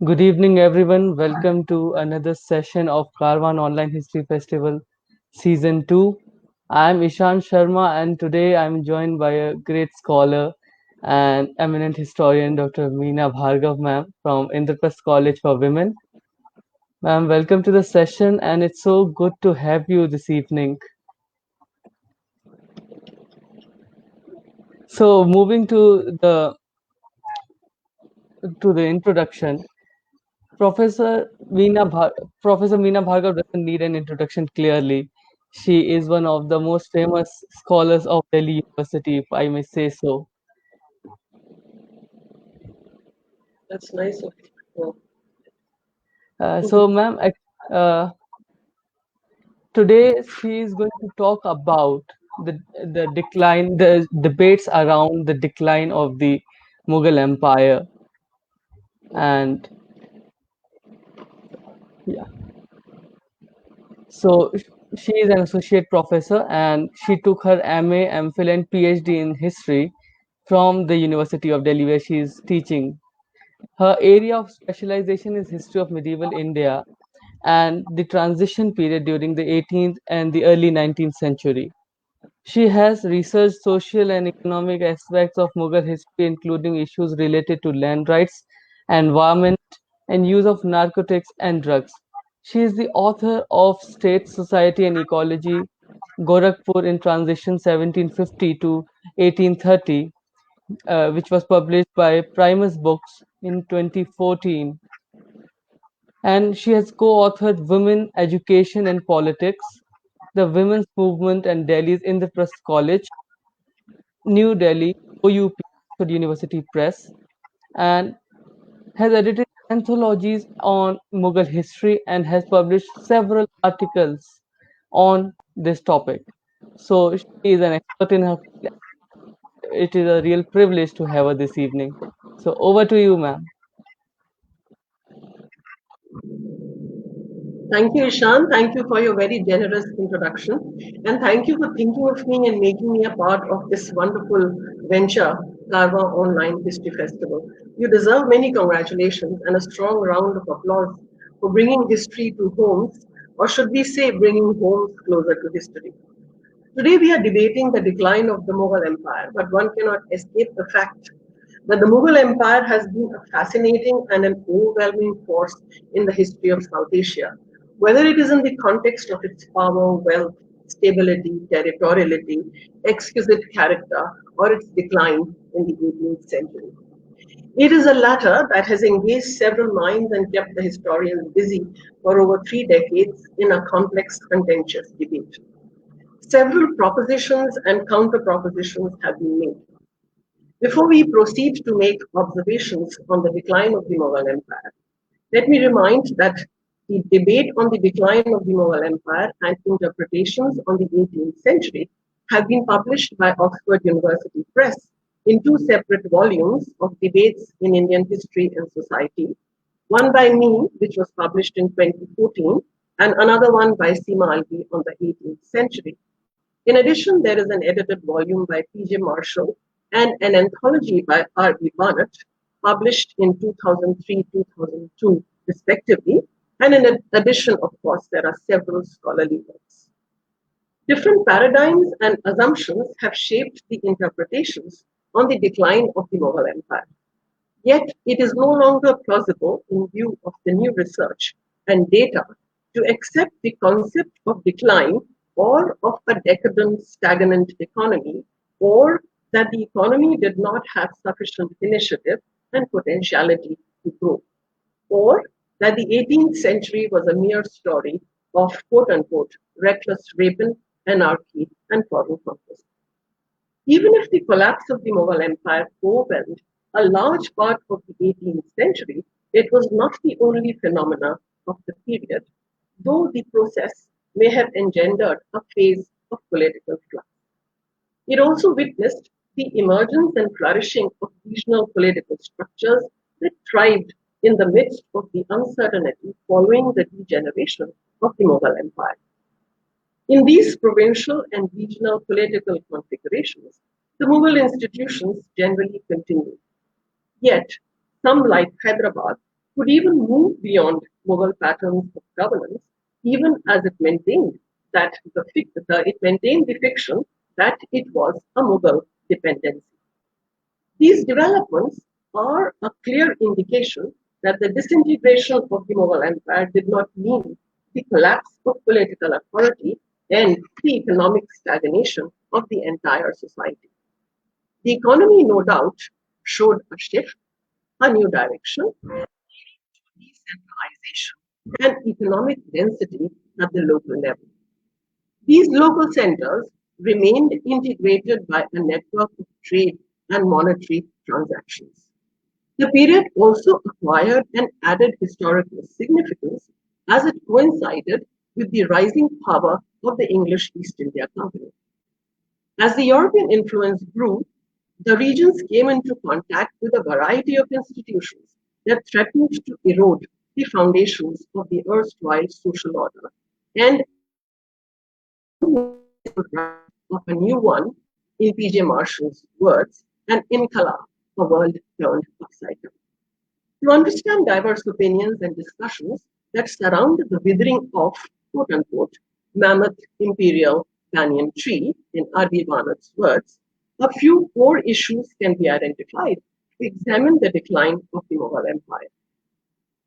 Good evening, everyone. Welcome to another session of Karwaan Online History Festival Season 2. I'm Ishan Sharma, and today I'm joined by a great scholar and eminent historian, Dr. Meena Bhargava, ma'am, from Indraprastha College for Women. Ma'am, welcome to the session, and it's so good to have you this evening. So, moving to the introduction, Professor Meena Bhargava doesn't need an introduction clearly. She is one of the most famous scholars of Delhi University, if I may say so. That's nice of you. Ma'am, uh, today she is going to talk about the debates around the decline of the Mughal Empire, and yeah, so she is an associate professor, and she took her MA, M.Phil, and Ph.D. in history from the University of Delhi, where she is teaching. Her area of specialization is history of medieval India and the transition period during the 18th and the early 19th century. She has researched social and economic aspects of Mughal history, including issues related to land rights, environment, and use of narcotics and drugs. She is the author of State, Society, and Ecology, Gorakhpur in Transition 1750 to 1830, which was published by Primus Books in 2014. And she has co-authored Women, Education and Politics, the Women's Movement and Delhi's Indraprastha College, New Delhi, OUP, Oxford University Press, and has edited anthologies on Mughal history and has published several articles on this topic. So she is an expert in her field. It is a real privilege to have her this evening. So over to you, ma'am. Thank you, Ishan. Thank you for your very generous introduction. And thank you for thinking of me and making me a part of this wonderful venture, Karwaan Online History Festival. You deserve many congratulations and a strong round of applause for bringing history to homes, or should we say, bringing homes closer to history. Today we are debating the decline of the Mughal Empire, but one cannot escape the fact that the Mughal Empire has been a fascinating and an overwhelming force in the history of South Asia, whether it is in the context of its power, wealth, stability, territoriality, exquisite character, or its decline in the 18th century. It is the latter that has engaged several minds and kept the historians busy for over 3 decades in a complex, contentious debate. Several propositions and counter propositions have been made. Before we proceed to make observations on the decline of the Mughal Empire, let me remind that the debate on the decline of the Mughal Empire and interpretations on the 18th century have been published by Oxford University Press in two separate volumes of Debates in Indian History and Society, one by me, which was published in 2014, and another one by Seema Alvi on the 18th century. In addition, there is an edited volume by P.J. Marshall and an anthology by R.B. Barnett, published in 2003-2002, respectively. And in addition, of course, there are several scholarly works. Different paradigms and assumptions have shaped the interpretations on the decline of the Mughal Empire. Yet it is no longer plausible, in view of the new research and data, to accept the concept of decline or of a decadent, stagnant economy, or that the economy did not have sufficient initiative and potentiality to grow, or that the 18th century was a mere story of quote unquote reckless rapine, anarchy, and foreign conquest. Even if the collapse of the Mughal Empire overwhelmed a large part of the 18th century, it was not the only phenomena of the period, though the process may have engendered a phase of political flux. It also witnessed the emergence and flourishing of regional political structures that thrived in the midst of the uncertainty following the degeneration of the Mughal Empire. In these provincial and regional political configurations, the Mughal institutions generally continued. Yet, some like Hyderabad could even move beyond Mughal patterns of governance, even as it maintained it maintained the fiction that it was a Mughal dependency. These developments are a clear indication that the disintegration of the Mughal Empire did not mean the collapse of political authority and the economic stagnation of the entire society. The economy, no doubt, showed a shift, a new direction, decentralization, and economic density at the local level. These local centers remained integrated by a network of trade and monetary transactions. The period also acquired an added historical significance as it coincided with the rising power of the English East India Company. As the European influence grew, the regions came into contact with a variety of institutions that threatened to erode the foundations of the erstwhile social order and of a new one, in P.J. Marshall's words, an inqalab, a world turned upside down. To understand diverse opinions and discussions that surround the withering of, quote unquote, mammoth imperial banyan tree, in R.B. Barnett's words, a few core issues can be identified to examine the decline of the Mughal Empire.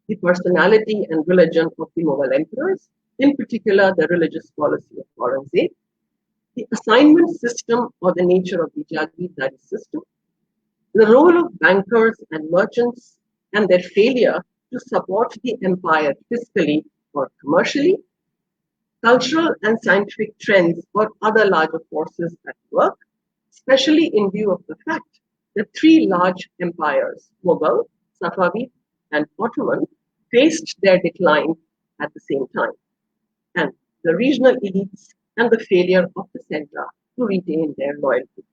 The personality and religion of the Mughal emperors, in particular the religious policy of Aurangzeb, the assignment system or the nature of the Jagidari system, the role of bankers and merchants and their failure to support the empire fiscally or commercially, cultural and scientific trends or other larger forces at work, especially in view of the fact that three large empires, Mughal, Safavid, and Ottoman, faced their decline at the same time, and the regional elites and the failure of the center to retain their loyalty.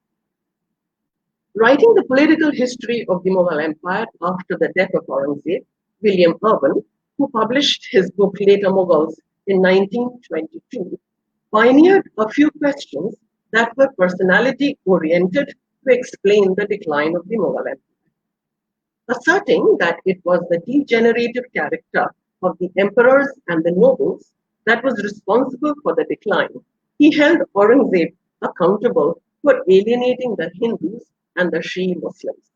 Writing the political history of the Mughal Empire after the death of Aurangzeb, William Irwin, who published his book Later Mughals in 1922, pioneered a few questions that were personality oriented to explain the decline of the Mughal Empire. Asserting that it was the degenerative character of the emperors and the nobles that was responsible for the decline, he held Aurangzeb accountable for alienating the Hindus and the Shia Muslims.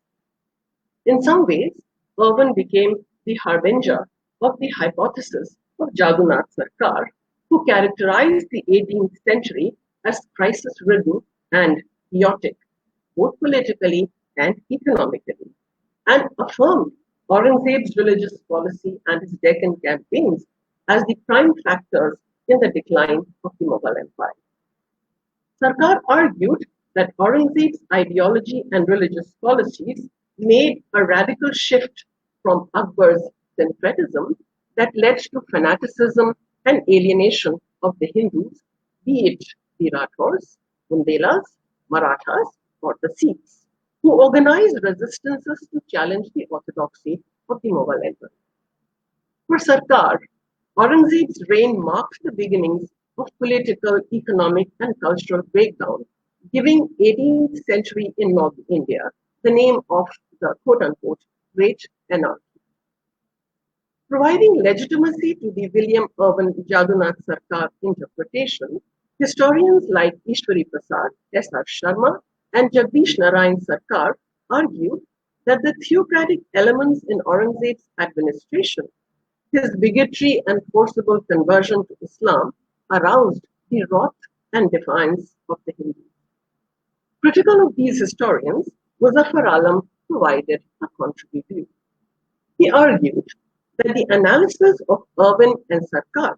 In some ways, Irwin became the harbinger of the hypothesis of Jagannath Sarkar, who characterized the 18th century as crisis-ridden and chaotic, both politically and economically, and affirmed Aurangzeb's religious policy and his Deccan campaigns as the prime factors in the decline of the Mughal Empire. Sarkar argued that Aurangzeb's ideology and religious policies made a radical shift from Akbar's syncretism that led to fanaticism and alienation of the Hindus, be it the Rathors, Bundelas, Marathas, or the Sikhs, who organized resistances to challenge the orthodoxy of the Mughal Empire. For Sarkar, Aurangzeb's reign marked the beginnings of political, economic, and cultural breakdown, giving 18th century in North India the name of the quote-unquote Great Anarchy. Providing legitimacy to the William Irwin Jagannath Sarkar interpretation, historians like Ishwari Prasad, S.R. Sharma, and Jagdish Narayan Sarkar argued that the theocratic elements in Aurangzeb's administration, his bigotry and forcible conversion to Islam, aroused the wrath and defiance of the Hindus. Critical of these historians, Muzaffar Alam provided a contrary view. He argued that the analysis of Irwin and Sarkar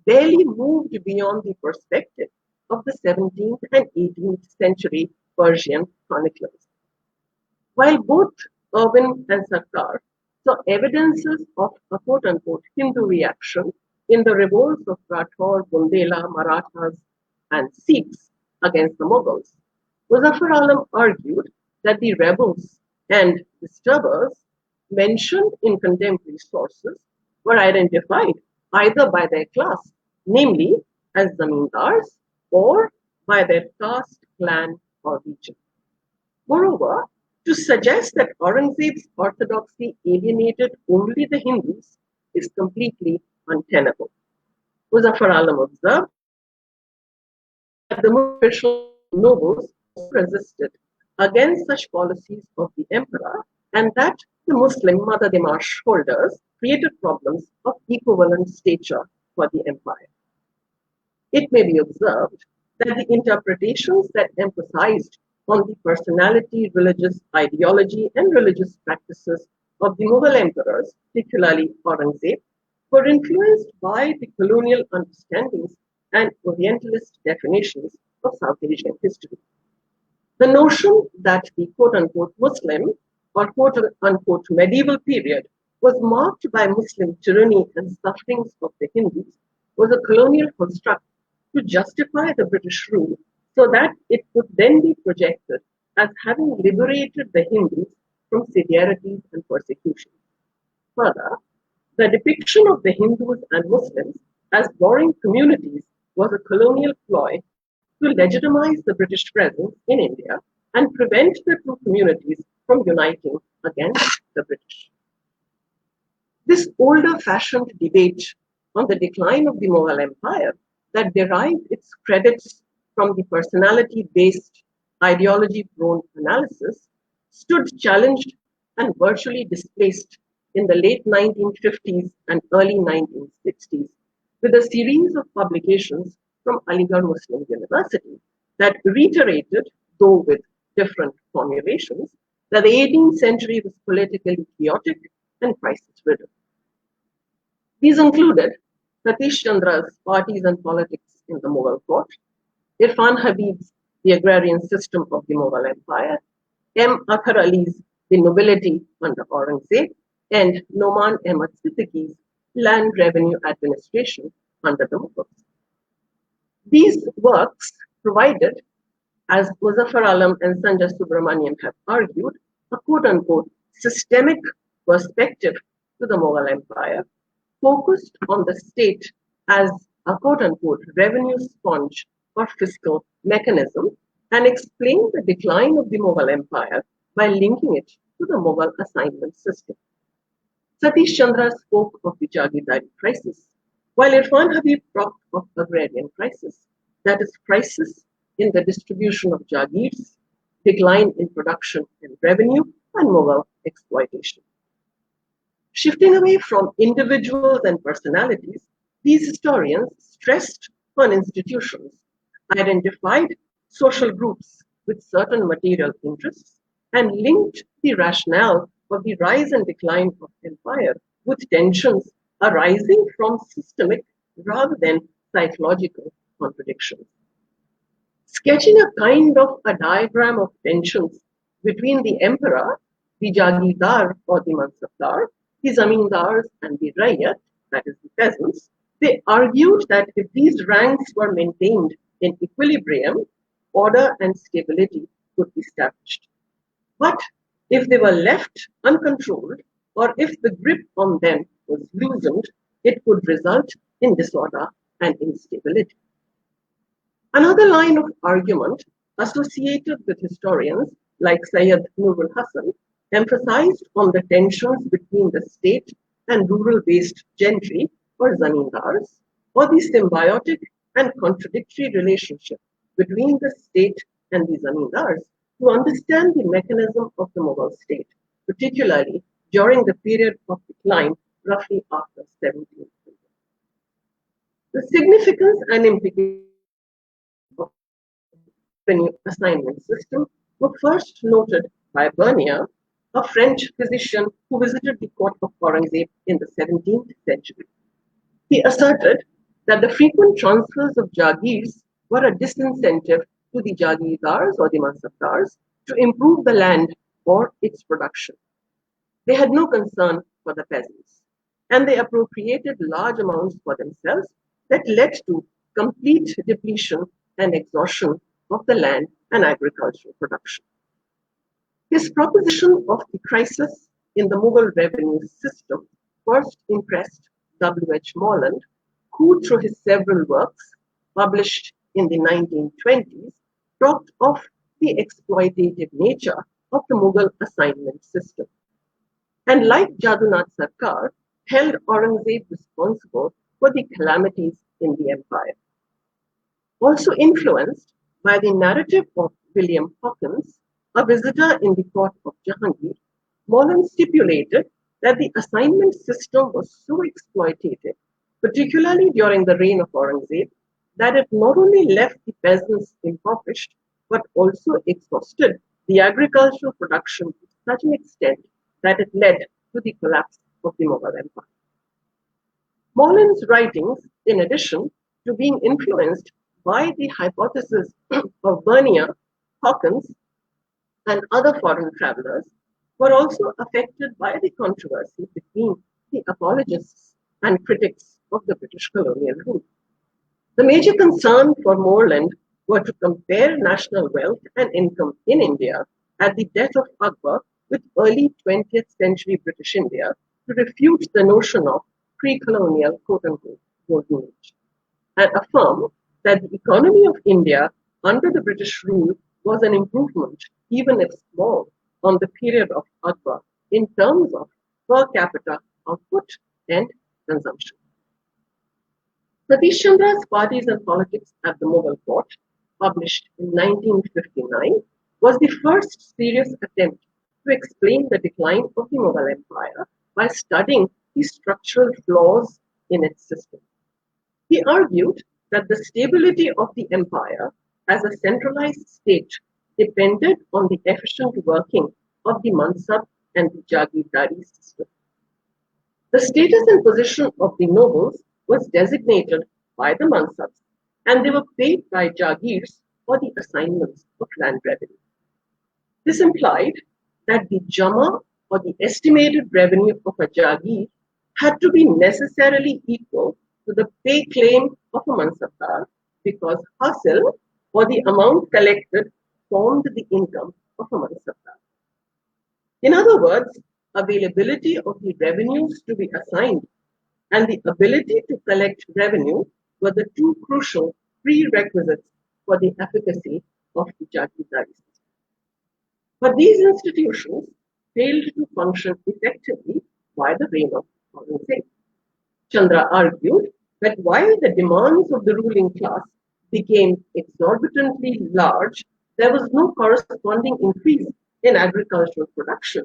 barely moved beyond the perspective of the 17th and 18th century Persian chroniclers. While both Irwin and Sarkar saw evidences of a quote-unquote Hindu reaction in the revolts of Rathor, Bundela, Marathas, and Sikhs against the Mughals, Muzaffar Alam argued that the rebels and disturbers mentioned in contemporary sources were identified either by their class, namely as Zamindars, or by their caste, clan, or region. Moreover, To suggest that Aurangzeb's orthodoxy alienated only the Hindus is completely untenable. Muzaffar Alam observed that the Mughal officials and nobles also resisted against such policies of the emperor, and that the Muslim Madad-e-Marsh holders created problems of equivalent stature for the empire. It may be observed that the interpretations that emphasized on the personality, religious ideology, and religious practices of the Mughal emperors, particularly Aurangzeb, were influenced by the colonial understandings and Orientalist definitions of South Asian history. The notion that the quote unquote Muslim or quote unquote medieval period was marked by Muslim tyranny and sufferings of the Hindus was a colonial construct to justify the British rule so that it could then be projected as having liberated the Hindus from severities and persecution. Further, the depiction of the Hindus and Muslims as warring communities was a colonial ploy to legitimize the British presence in India and prevent the two communities from uniting against the British. This older fashioned debate on the decline of the Mughal Empire that derived its credits from the personality based, ideology prone analysis stood challenged and virtually displaced in the late 1950s and early 1960s with a series of publications from Aligarh Muslim University that reiterated, though with different formulations, that the 18th century was politically chaotic and crisis ridden. These included Satish Chandra's Parties and Politics in the Mughal Court, Irfan Habib's The Agrarian System of the Mughal Empire, M. Athar Ali's The Nobility under Aurangzeb, and Noman Ahmad Siddiqui's Land Revenue Administration under the Mughals. These works provided, as Muzaffar Alam and Sanjay Subramanian have argued, a quote unquote systemic perspective to the Mughal Empire, focused on the state as a quote unquote revenue sponge or fiscal mechanism, and explained the decline of the Mughal Empire by linking it to the Mughal assignment system. Satish Chandra spoke of the Jagidari crisis, while Irfan Habib talked of agrarian crisis, that is, crisis in the distribution of Jagirs, decline in production and revenue, and Mughal exploitation. Shifting away from individuals and personalities, these historians stressed on institutions, identified social groups with certain material interests, and linked the rationale of the rise and decline of empire with tensions arising from systemic rather than psychological contradictions. Sketching a kind of a diagram of tensions between the emperor, the Jagidar or the Mansabdar, the Zamindars and the Raiyat, that is the peasants, they argued that if these ranks were maintained in equilibrium, order and stability could be established. But if they were left uncontrolled, or if the grip on them was loosened, it could result in disorder and instability. Another line of argument associated with historians like Sayyid Nurul Hasan emphasized on the tensions between the state and rural-based gentry or zamindars, or the symbiotic and contradictory relationship between the state and the zamindars to understand the mechanism of the Mughal state, particularly during the period of decline roughly after 1700. The significance and implications of the new assignment system were first noted by Bernier, a French physician who visited the court of Aurangzeb in the 17th century. He asserted that the frequent transfers of Jagirs were a disincentive to the Jagidars or the Mansabdars to improve the land or its production. They had no concern for the peasants, and they appropriated large amounts for themselves that led to complete depletion and exhaustion of the land and agricultural production. His proposition of the crisis in the Mughal revenue system first impressed W. H. Morland, who, through his several works published in the 1920s, talked of the exploitative nature of the Mughal assignment system. And like Jadunath Sarkar, held Aurangzeb responsible for the calamities in the empire. Also influenced by the narrative of William Hawkins, a visitor in the court of Jahangir, Molan stipulated that the assignment system was so exploitative, particularly during the reign of Aurangzeb, that it not only left the peasants impoverished, but also exhausted the agricultural production to such an extent that it led to the collapse of the Mughal Empire. Molin's writings, in addition to being influenced by the hypothesis of Bernier, Hawkins, and other foreign travelers, were also affected by the controversy between the apologists and critics of the British colonial rule. The major concern for Moreland were to compare national wealth and income in India at the death of Akbar with early 20th century British India to refute the notion of pre-colonial quote-unquote golden age and affirm that the economy of India under the British rule was an improvement, even if small, on the period of Akbar in terms of per capita output and consumption. Satish Chandra's Parties and Politics at the Mughal Court, published in 1959, was the first serious attempt to explain the decline of the Mughal Empire by studying the structural flaws in its system. He argued that the stability of the empire as a centralized state depended on the efficient working of the Mansab and the Jagidari system. The status and position of the nobles was designated by the Mansabs, and they were paid by Jagirs for the assignments of land revenue. This implied that the Jama or the estimated revenue of a Jagir had to be necessarily equal to the pay claim of a Mansabdar because hasil or the amount collected formed the income of a Mansabdar. In other words, availability of the revenues to be assigned and the ability to collect revenue were the two crucial prerequisites for the efficacy of the Jagidari system. But these institutions failed to function effectively by the reign of Aurangzeb. Chandra argued that while the demands of the ruling class became exorbitantly large, there was no corresponding increase in agricultural production,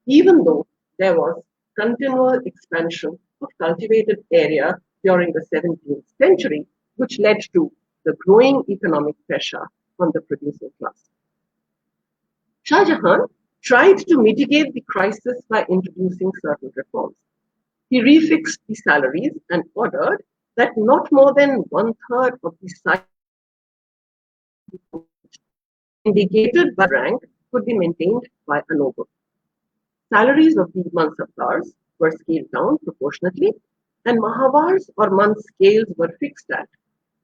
even though there was continual expansion of cultivated area during the 17th century, which led to the growing economic pressure on the producing class. Shah Jahan tried to mitigate the crisis by introducing certain reforms. He refixed the salaries and ordered that not more than one-third of the salary indicated by rank could be maintained by a noble. Salaries of the Mansabdars were scaled down proportionately, and Mahavars or month scales were fixed at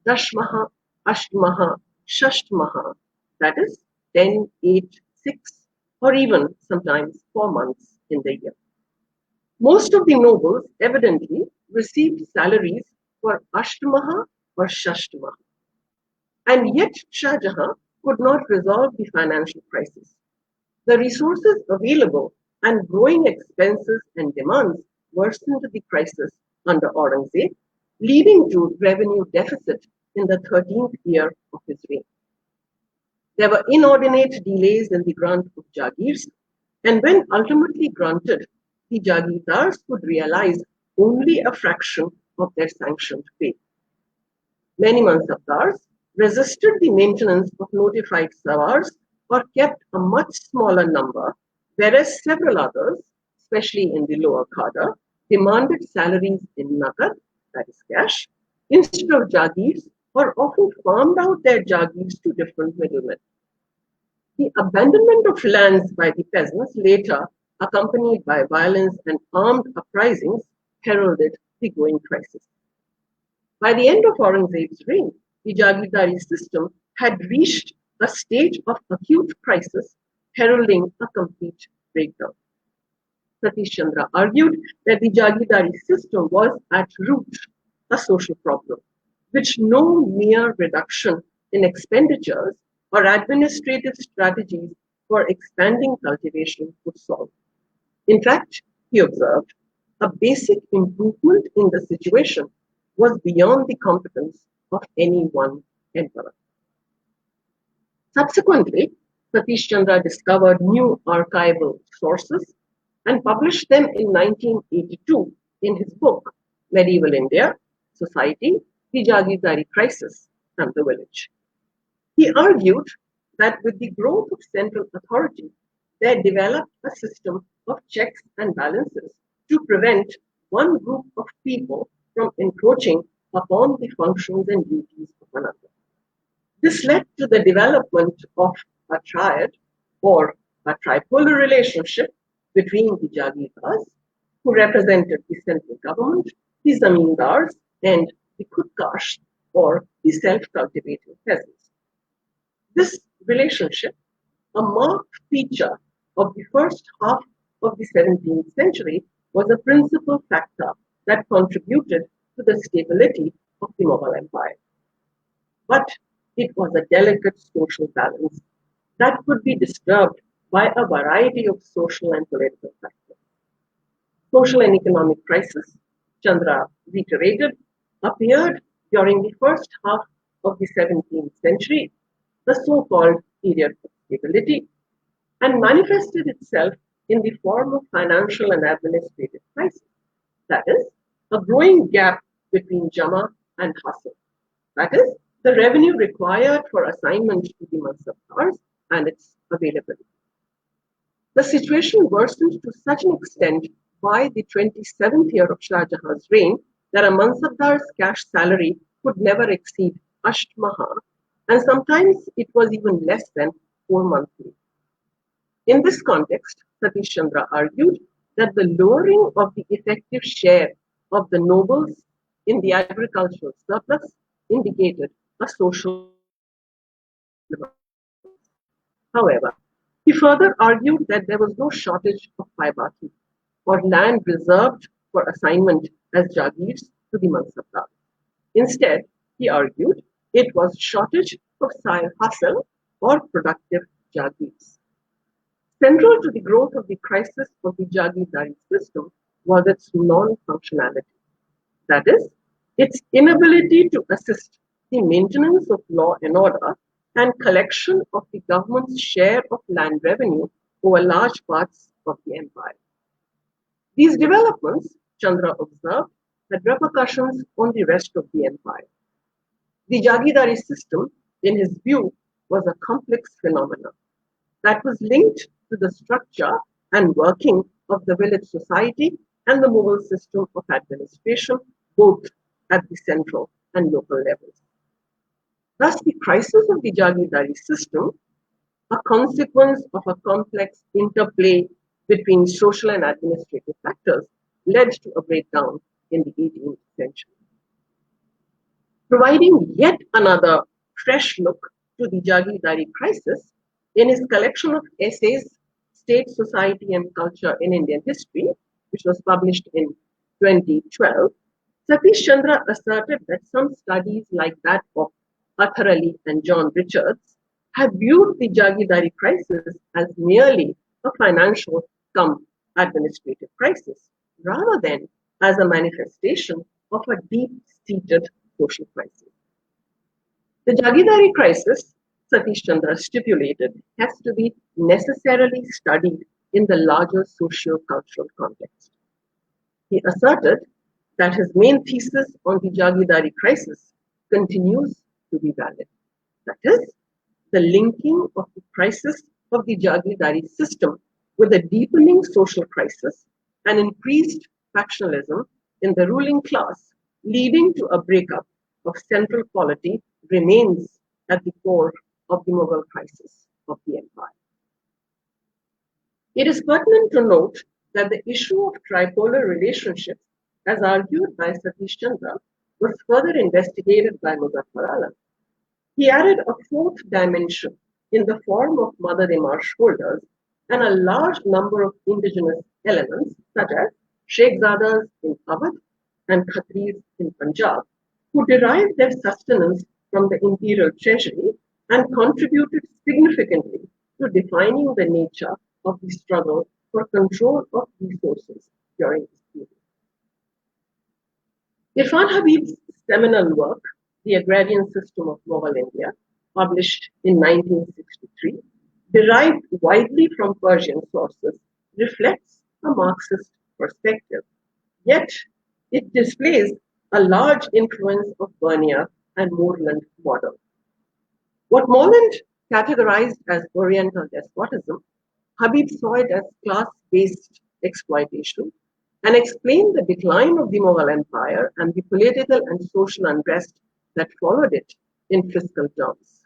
Dashmaha, Ashtmaha, Shashtmaha, that is 10, 8, 6, or even sometimes 4 months in the year. Most of the nobles evidently received salaries for Ashtmaha or Shashtmaha. And yet Shah Jahan could not resolve the financial crisis. The resources available and growing expenses and demands worsened the crisis under Aurangzeb, leading to revenue deficit in the 13th year of his reign. There were inordinate delays in the grant of Jagirs, and when ultimately granted, the Jagirdars could realize only a fraction of their sanctioned pay. Many Mansabdars resisted the maintenance of notified Savars or kept a much smaller number, whereas several others, especially in the lower cadre, demanded salaries in Nagar, that is cash, instead of Jagirs, or often farmed out their Jagirs to different middlemen. The abandonment of lands by the peasants, later accompanied by violence and armed uprisings, heralded the growing crisis. By the end of Aurangzeb's reign, the Jagidari system had reached a stage of acute crisis, heralding a complete breakdown. Satish Chandra argued that the Jagidari system was at root a social problem, which no mere reduction in expenditures or administrative strategies for expanding cultivation would solve. In fact, he observed, a basic improvement in the situation was beyond the competence of any one emperor. Subsequently, Satish Chandra discovered new archival sources and published them in 1982 in his book Medieval India, Society, the Jagidari Crisis, and the Village. He argued that with the growth of central authority, there developed a system of checks and balances to prevent one group of people from encroaching upon the functions and duties of another. This led to the development of a triad or a tripolar relationship between the Jagirdars, who represented the central government, the Zamindars, and the Khudkash, or the self-cultivating peasants. This relationship, a marked feature of the first half of the 17th century, was a principal factor that contributed to the stability of the Mughal Empire. But it was a delicate social balance that could be disturbed by a variety of social and political factors. Social and economic crisis, Chandra reiterated, appeared during the first half of the 17th century, the so-called period of stability, and manifested itself in the form of financial and administrative crisis. That is, a growing gap between Jama and Hasil. That is, the revenue required for assignment to the mansabdars and its availability. The situation worsened to such an extent by the 27th year of Shah Jahan's reign that a mansabdar's cash salary could never exceed Ashtmaha, and sometimes it was even less than 4 monthly. In this context, Satish Chandra argued that the lowering of the effective share of the nobles in the agricultural surplus indicated a social development. However, he further argued that there was no shortage of paibaki, or land reserved for assignment as jagirs to the mansabdar. Instead, he argued it was shortage of sire hasil, or productive jagirs. Central to the growth of the crisis of the Jagidari system was its non-functionality. That is, its inability to assist the maintenance of law and order and collection of the government's share of land revenue over large parts of the empire. These developments, Chandra observed, had repercussions on the rest of the empire. The Jagidari system, in his view, was a complex phenomenon that was linked to the structure and working of the village society and the Mughal system of administration, both at the central and local levels. Thus, the crisis of the Jagidari system, a consequence of a complex interplay between social and administrative factors, led to a breakdown in the 18th century. Providing yet another fresh look to the Jagidari crisis, in his collection of essays, State, Society and Culture in Indian History, which was published in 2012, Satish Chandra asserted that some studies like that of Athar Ali and John Richards have viewed the Jagidari crisis as merely a financial cum administrative crisis, rather than as a manifestation of a deep-seated social crisis. The Jagidari crisis, Satish Chandra stipulated, has to be necessarily studied in the larger socio-cultural context. He asserted that his main thesis on the Jagidari crisis continues to be valid. That is, the linking of the crisis of the Jagidari system with a deepening social crisis and increased factionalism in the ruling class, leading to a breakup of central polity, remains at the core of the Mughal crisis of the empire. It is pertinent to note that the issue of tripolar relationships, as argued by Satish Chandra, was further investigated by Muzaffar Alam. He added a fourth dimension in the form of mother-in-marsh holders and a large number of indigenous elements, such as Sheikzadas in Awadh and Khatris in Punjab, who derived their sustenance from the imperial treasury and contributed significantly to defining the nature of the struggle for control of resources during this period. Irfan Habib's seminal work, The Agrarian System of Mughal India, published in 1963, derived widely from Persian sources, reflects a Marxist perspective. Yet, it displays a large influence of Bernier and Moreland model. What Moreland categorized as Oriental despotism, Habib saw it as class-based exploitation and explained the decline of the Mughal Empire and the political and social unrest that followed it in fiscal terms.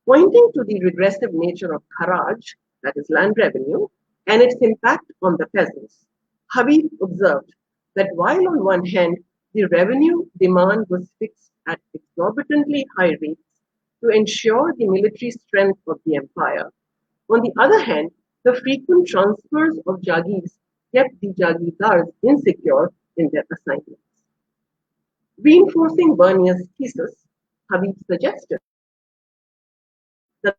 Pointing to the regressive nature of kharaj, that is land revenue, and its impact on the peasants, Habib observed that while on one hand the revenue demand was fixed at exorbitantly high rates to ensure the military strength of the empire, on the other hand, the frequent transfers of Jagirs kept the Jagidars insecure in their assignments. Reinforcing Bernier's thesis, Habib suggested that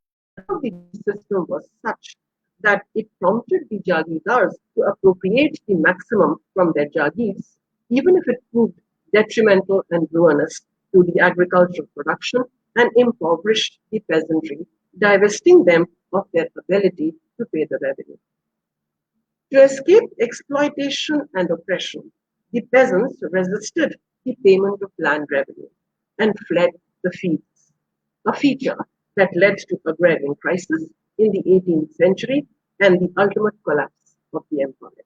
the system was such that it prompted the Jagidars to appropriate the maximum from their Jagirs, even if it proved detrimental and ruinous to the agricultural production and impoverished the peasantry, divesting them of their ability to pay the revenue. To escape exploitation and oppression, the peasants resisted the payment of land revenue and fled the fields, a feature that led to agrarian crisis in the 18th century and the ultimate collapse of the empire.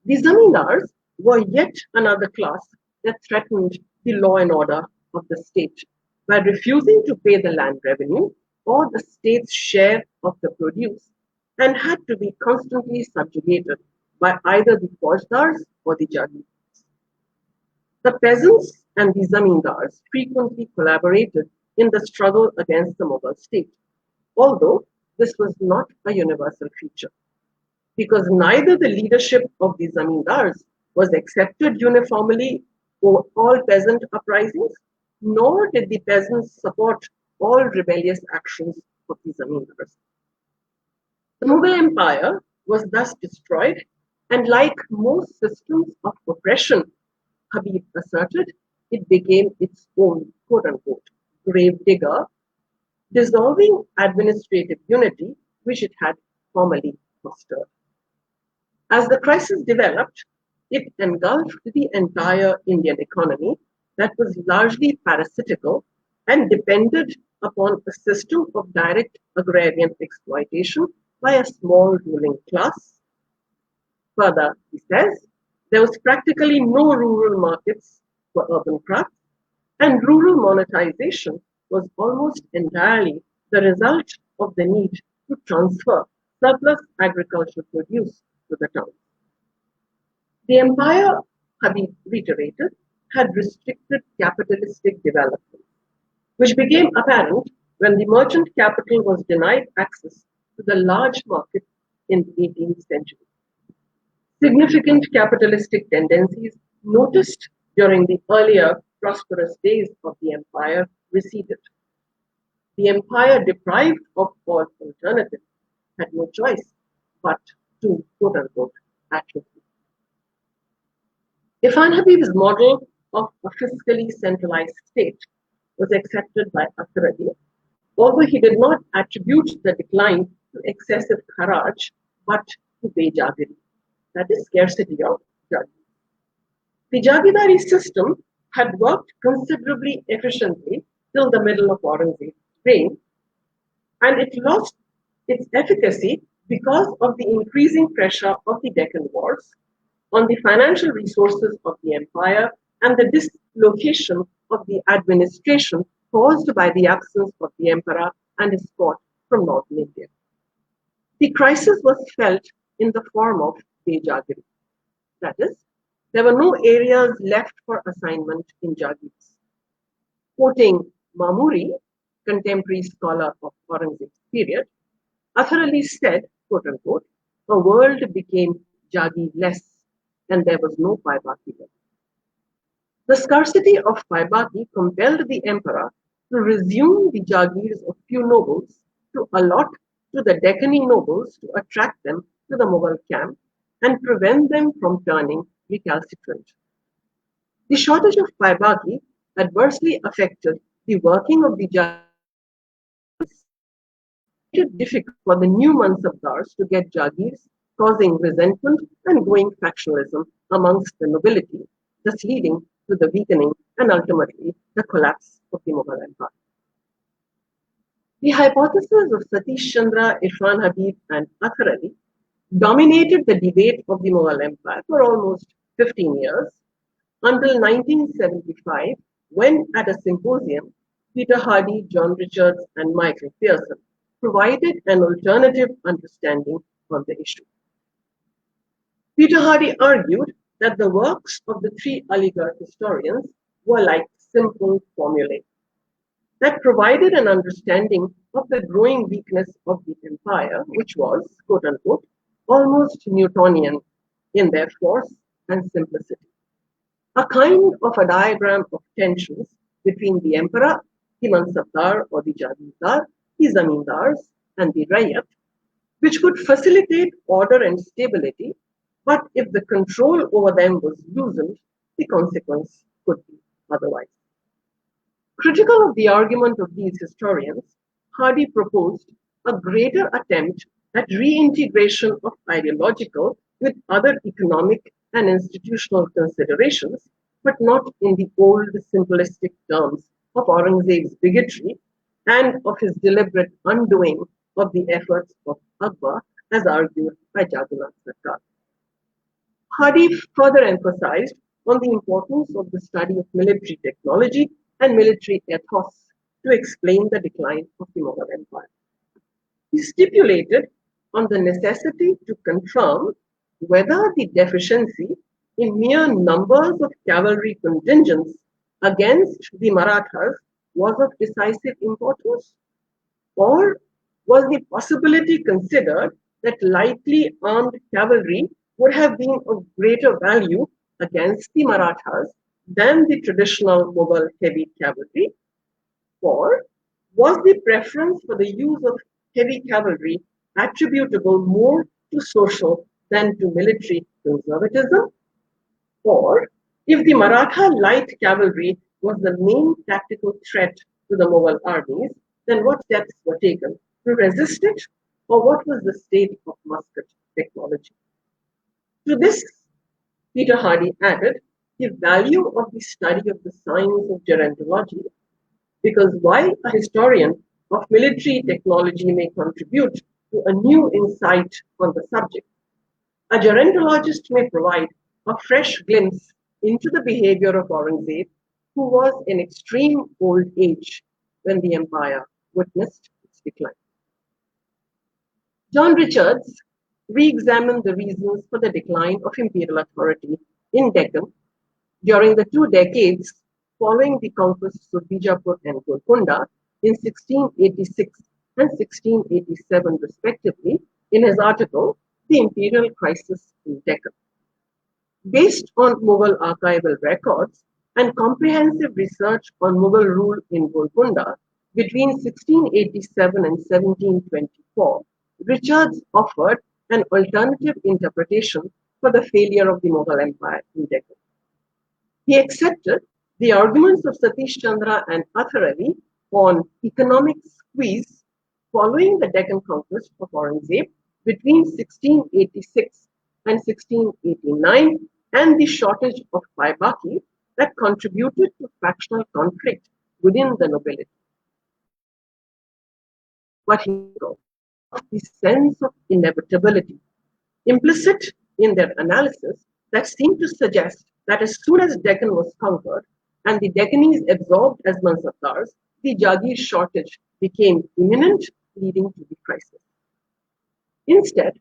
The Zamindars were yet another class that threatened the law and order of the state by refusing to pay the land revenue or the state's share of the produce and had to be constantly subjugated by either the Faujdars or the Jagirs. The peasants and the Zamindars frequently collaborated in the struggle against the Mughal state, although this was not a universal feature, because neither the leadership of the Zamindars was accepted uniformly for all peasant uprisings, nor did the peasants support all rebellious actions of the Zamindars. The Mughal Empire was thus destroyed, and like most systems of oppression, Habib asserted, it became its own quote unquote grave digger, dissolving administrative unity which it had formerly fostered. As the crisis developed, it engulfed the entire Indian economy that was largely parasitical and depended upon a system of direct agrarian exploitation by a small ruling class. Further, he says, there was practically no rural markets for urban crafts, and rural monetization was almost entirely the result of the need to transfer surplus agricultural produce to the towns. The empire, Habib reiterated, had restricted capitalistic development, which became apparent when the merchant capital was denied access to the large market in the 18th century. Significant capitalistic tendencies noticed during the earlier prosperous days of the empire receded. The empire, deprived of all alternative, had no choice but to quote unquote atrophy. Irfan Habib's model of a fiscally centralized state was accepted by authority, although he did not attribute the decline to excessive kharaj but to bejagiri, that is, scarcity of jagir. The Jagidari system had worked considerably efficiently till the middle of Aurangzeb's reign, and it lost its efficacy because of the increasing pressure of the Deccan Wars on the financial resources of the empire and the dislocation of the administration caused by the absence of the emperor and his court from northern India. The crisis was felt in the form of Bejagiri. That is, there were no areas left for assignment in Jagirs. Quoting Mamuri, contemporary scholar of Aurangzeb's period, utterly said, quote unquote, the world became Jagir-less and there was no Paibaki left. The scarcity of Paibaki compelled the emperor to resume the Jagirs of few nobles to allot to the Deccani nobles to attract them to the Mughal camp and prevent them from turning recalcitrant. The shortage of paibaki adversely affected the working of the made it difficult for the new Mansabdars to get Jagirs, causing resentment and growing factionalism amongst the nobility, thus leading to the weakening and ultimately the collapse of the Mughal Empire. The hypothesis of Satish Chandra, Irfan Habib, and Akhar Ali dominated the debate of the Mughal Empire for almost 15 years until 1975, when at a symposium, Peter Hardy, John Richards, and Michael Pearson provided an alternative understanding on the issue. Peter Hardy argued that the works of the three Aligarh historians were like simple formulae that provided an understanding of the growing weakness of the empire, which was, quote unquote, almost Newtonian in their force and simplicity. A kind of a diagram of tensions between the emperor, the Mansabdar or the Jagidar, the Zamindars, and the Rayat, which could facilitate order and stability, but if the control over them was loosened, the consequence could be otherwise. Critical of the argument of these historians, Hardy proposed a greater attempt at reintegration of ideological with other economic and institutional considerations, but not in the old simplistic terms of Aurangzeb's bigotry and of his deliberate undoing of the efforts of Akbar, as argued by Jagannath Sarkar. Hardy further emphasized on the importance of the study of military technology and military ethos to explain the decline of the Mughal Empire. He stipulated on the necessity to confirm whether the deficiency in mere numbers of cavalry contingents against the Marathas was of decisive importance, or was the possibility considered that lightly armed cavalry would have been of greater value against the Marathas than the traditional Mughal heavy cavalry? Or was the preference for the use of heavy cavalry attributable more to social than to military conservatism? Or if the Maratha light cavalry was the main tactical threat to the Mughal armies, then what steps were taken to resist it? Or what was the state of musket technology? To this, Peter Hardy added the value of the study of the science of gerontology, because while a historian of military technology may contribute to a new insight on the subject, a gerontologist may provide a fresh glimpse into the behavior of Aurangzeb, who was in extreme old age when the empire witnessed its decline. John Richards re-examined the reasons for the decline of imperial authority in Deccan during the 2 decades following the conquests of Bijapur and Golconda in 1686 and 1687 respectively in his article, The Imperial Crisis in Deccan. Based on Mughal archival records and comprehensive research on Mughal rule in Golconda between 1687 and 1724, Richards offered an alternative interpretation for the failure of the Mughal Empire in Deccan. He accepted the arguments of Satish Chandra and Akhar Ali on economic squeeze following the Deccan conquest of Aurangzeb between 1686 and 1689 and the shortage of paibaki that contributed to factional conflict within the nobility. But he wrote of the sense of inevitability implicit in their analysis that seemed to suggest that as soon as Deccan was conquered and the Deccanese absorbed as Mansabdars, the Jagir shortage became imminent, leading to the crisis. Instead,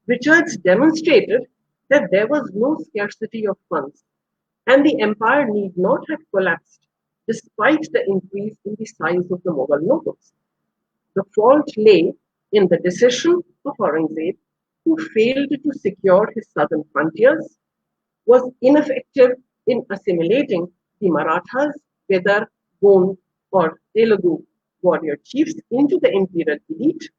Richards demonstrated that there was no scarcity of funds and the empire need not have collapsed despite the increase in the size of the Mughal nobles. The fault lay in the decision of Aurangzeb, who failed to secure his southern frontiers, was ineffective in assimilating the Marathas, whether Gond or Telugu warrior chiefs, into the imperial elite,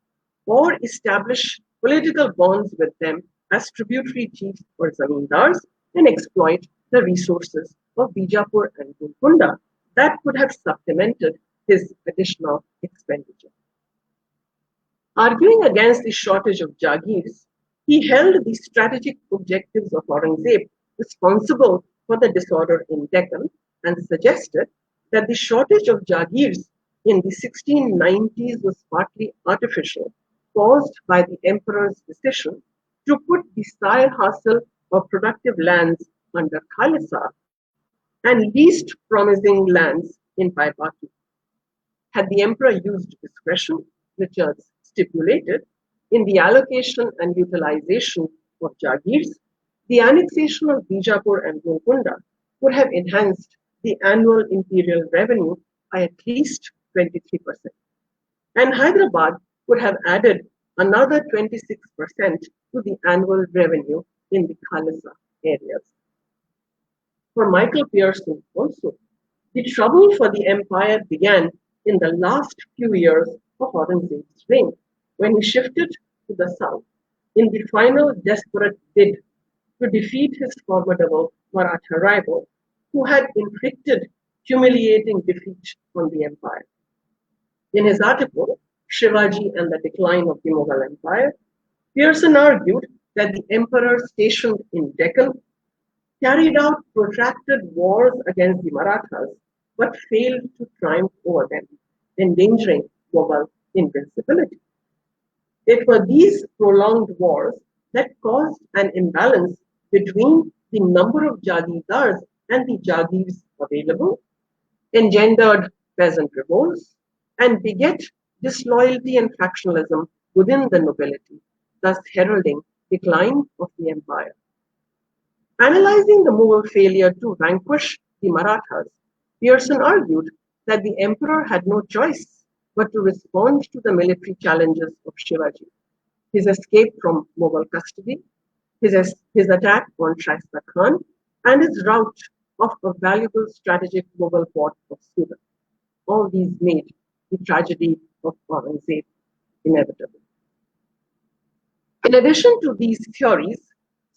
or establish political bonds with them as tributary chiefs or zamindars and exploit the resources of Bijapur and Golconda that could have supplemented his additional expenditure. Arguing against the shortage of Jagirs, he held the strategic objectives of Aurangzeb responsible for the disorder in Deccan and suggested that the shortage of Jagirs in the 1690s was partly artificial, caused by the emperor's decision to put the Sire Hasil of productive lands under Khalisa and least promising lands in Paipaki. Had the emperor used discretion, Richards stipulated, in the allocation and utilization of Jagirs, the annexation of Bijapur and Golconda would have enhanced the annual imperial revenue by at least 23%. And Hyderabad would have added another 26% to the annual revenue in the Khalisa areas. For Michael Pearson also, the trouble for the empire began in the last few years of Aurangzeb's reign, when he shifted to the south in the final desperate bid to defeat his formidable Maratha rival, who had inflicted humiliating defeat on the empire. In his article, Shivaji and the Decline of the Mughal Empire, Pearson argued that the emperor stationed in Deccan carried out protracted wars against the Marathas but failed to triumph over them, endangering Mughal invincibility. It were these prolonged wars that caused an imbalance between the number of Jagidars and the Jagirs available, engendered peasant revolts, and beget disloyalty and factionalism within the nobility, thus heralding decline of the empire. Analyzing the Mughal failure to vanquish the Marathas, Pearson argued that the emperor had no choice but to respond to the military challenges of Shivaji. His escape from Mughal custody, his attack on Shaista Khan, and his rout of a valuable strategic Mughal port of Surat. All these made the tragedy of Aurangzeb inevitable. In addition to these theories,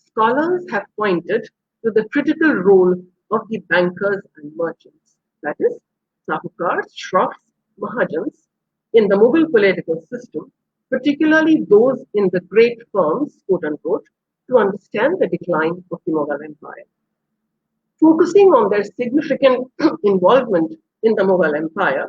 scholars have pointed to the critical role of the bankers and merchants, that is, Sahukars, Shroffs, Mahajans, in the Mughal political system, particularly those in the great firms, quote unquote, to understand the decline of the Mughal Empire. Focusing on their significant involvement in the Mughal Empire,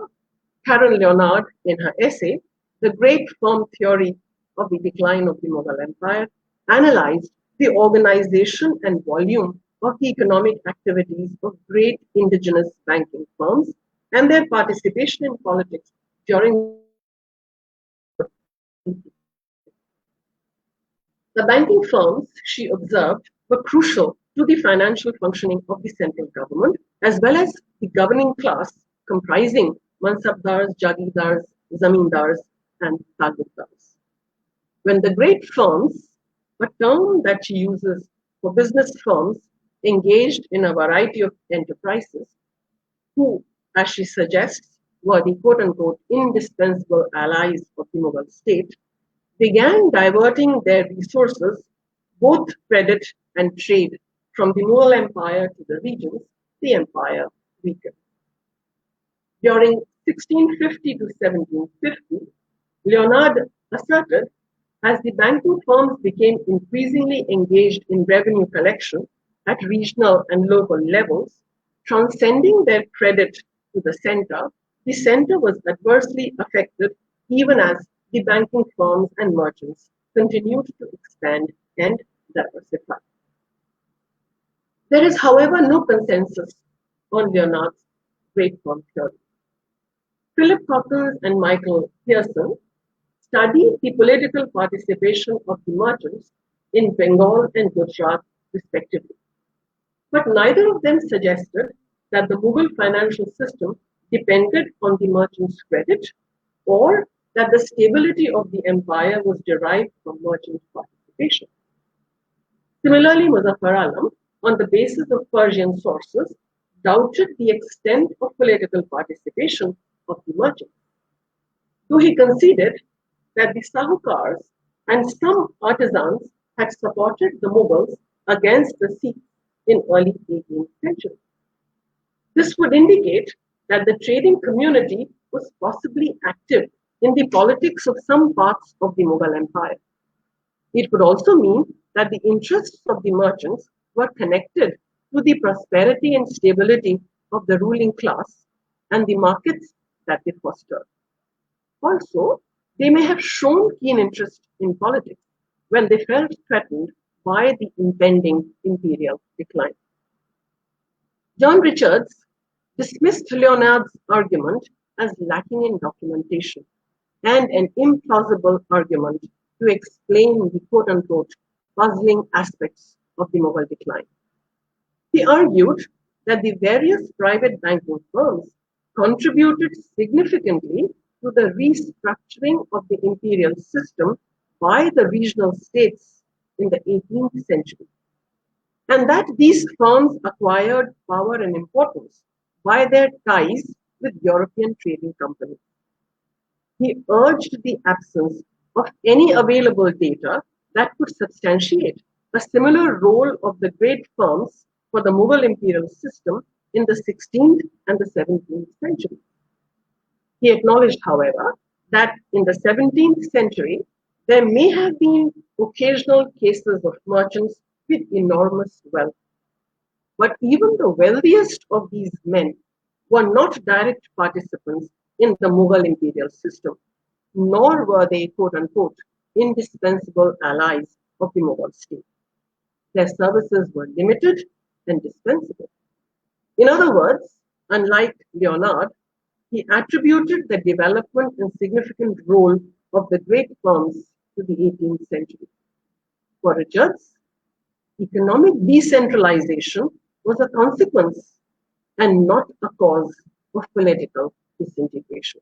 Karen Leonard, in her essay, The Great Firm Theory of the Decline of the Mughal Empire, analyzed the organization and volume of the economic activities of great indigenous banking firms and their participation in politics during the banking firms, she observed, were crucial to the financial functioning of the central government, as well as the governing class comprising Mansabdars, Jagidars, Zamindars, and Talukdars. When the great firms, a term that she uses for business firms engaged in a variety of enterprises, who, as she suggests, were the quote unquote indispensable allies of the Mughal state, began diverting their resources, both credit and trade, from the Mughal Empire to the regions, the empire weakened. During 1650 to 1750, Leonard asserted, as the banking firms became increasingly engaged in revenue collection at regional and local levels, transcending their credit to the center was adversely affected even as the banking firms and merchants continued to expand and diversify. There is, however, no consensus on Leonard's great firm theory. Philip Hawkins and Michael Pearson studied the political participation of the merchants in Bengal and Gujarat, respectively. But neither of them suggested that the Mughal financial system depended on the merchants' credit or that the stability of the empire was derived from merchant participation. Similarly, Muzaffar Alam, on the basis of Persian sources, doubted the extent of political participation of the merchants. Though he conceded that the Sahukars and some artisans had supported the Mughals against the Sikhs in early 18th century. This would indicate that the trading community was possibly active in the politics of some parts of the Mughal Empire. It could also mean that the interests of the merchants were connected to the prosperity and stability of the ruling class and the markets that they fostered. Also, they may have shown keen interest in politics when they felt threatened by the impending imperial decline. John Richards dismissed Leonard's argument as lacking in documentation and an implausible argument to explain the quote unquote puzzling aspects of the Mughal decline. He argued that the various private banking firms contributed significantly to the restructuring of the imperial system by the regional states in the 18th century, and that these firms acquired power and importance by their ties with European trading companies. He urged the absence of any available data that could substantiate a similar role of the great firms for the Mughal imperial system in the 16th and the 17th century. He acknowledged, however, that in the 17th century, there may have been occasional cases of merchants with enormous wealth. But even the wealthiest of these men were not direct participants in the Mughal imperial system, nor were they, quote unquote, indispensable allies of the Mughal state. Their services were limited and dispensable. In other words, unlike Leonard, he attributed the development and significant role of the great firms to the 18th century. For Richards, economic decentralization was a consequence and not a cause of political disintegration.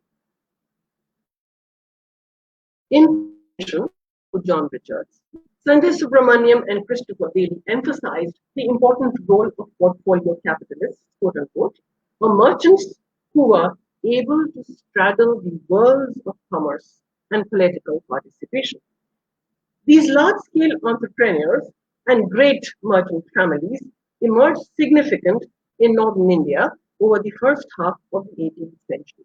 In addition to John Richards, Sanjay Subramaniam and Christopher Bailey emphasized the important role of portfolio capitalists, quote unquote, or merchants who were able to straddle the worlds of commerce and political participation. These large-scale entrepreneurs and great merchant families emerged significant in northern India over the first half of the 18th century.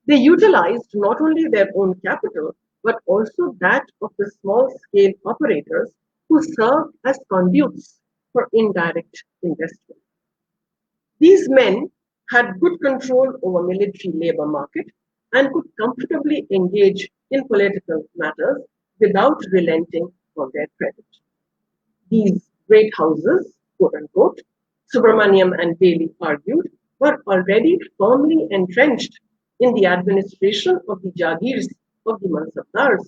They utilized not only their own capital, but also that of the small-scale operators who served as conduits for indirect investment. These men had good control over military labor market and could comfortably engage in political matters without relenting on their credit. These great houses, quote unquote, Subramaniam and Bailey argued, were already firmly entrenched in the administration of the Jagirs of the Zamindars,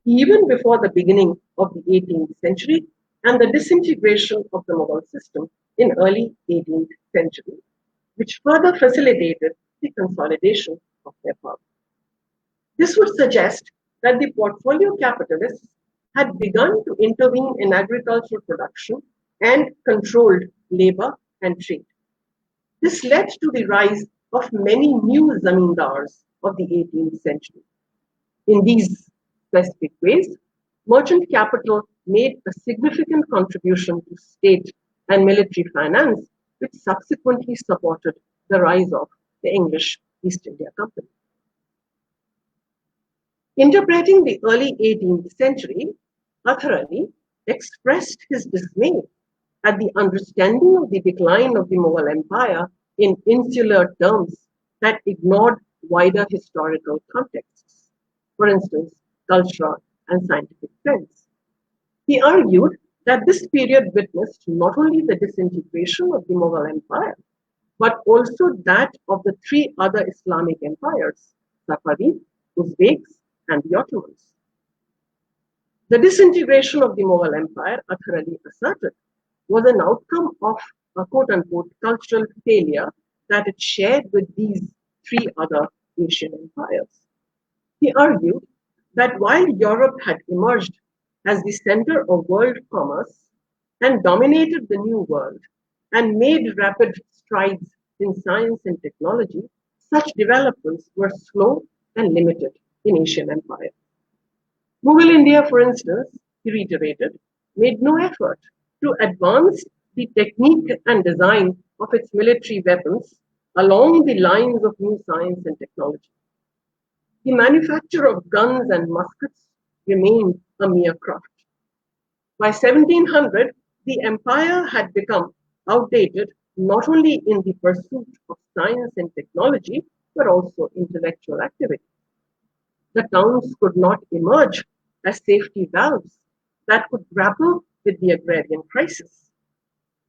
even before the beginning of the 18th century and the disintegration of the Mughal system in early 18th century, which further facilitated the consolidation of their power. This would suggest that the portfolio capitalists had begun to intervene in agricultural production and controlled labor and trade. This led to the rise of many new zamindars of the 18th century. In these specific ways, merchant capital made a significant contribution to state and military finance, which subsequently supported the rise of the English East India Company. Interpreting the early 18th century, Athar Ali expressed his dismay at the understanding of the decline of the Mughal Empire in insular terms that ignored wider historical contexts, for instance, cultural and scientific trends. He argued that this period witnessed not only the disintegration of the Mughal Empire, but also that of the three other Islamic empires, Safavid, Uzbeks, and the Ottomans. The disintegration of the Mughal Empire, Athar Ali asserted, was an outcome of a quote-unquote cultural failure that it shared with these three other Asian empires. He argued that while Europe had emerged as the center of world commerce and dominated the New World and made rapid strides in science and technology, such developments were slow and limited in Asian empire. Mughal India, for instance, he reiterated, made no effort to advance the technique and design of its military weapons along the lines of new science and technology. The manufacture of guns and muskets remained a mere craft. By 1700, the empire had become outdated not only in the pursuit of science and technology, but also intellectual activity. The towns could not emerge as safety valves that could grapple with the agrarian crisis.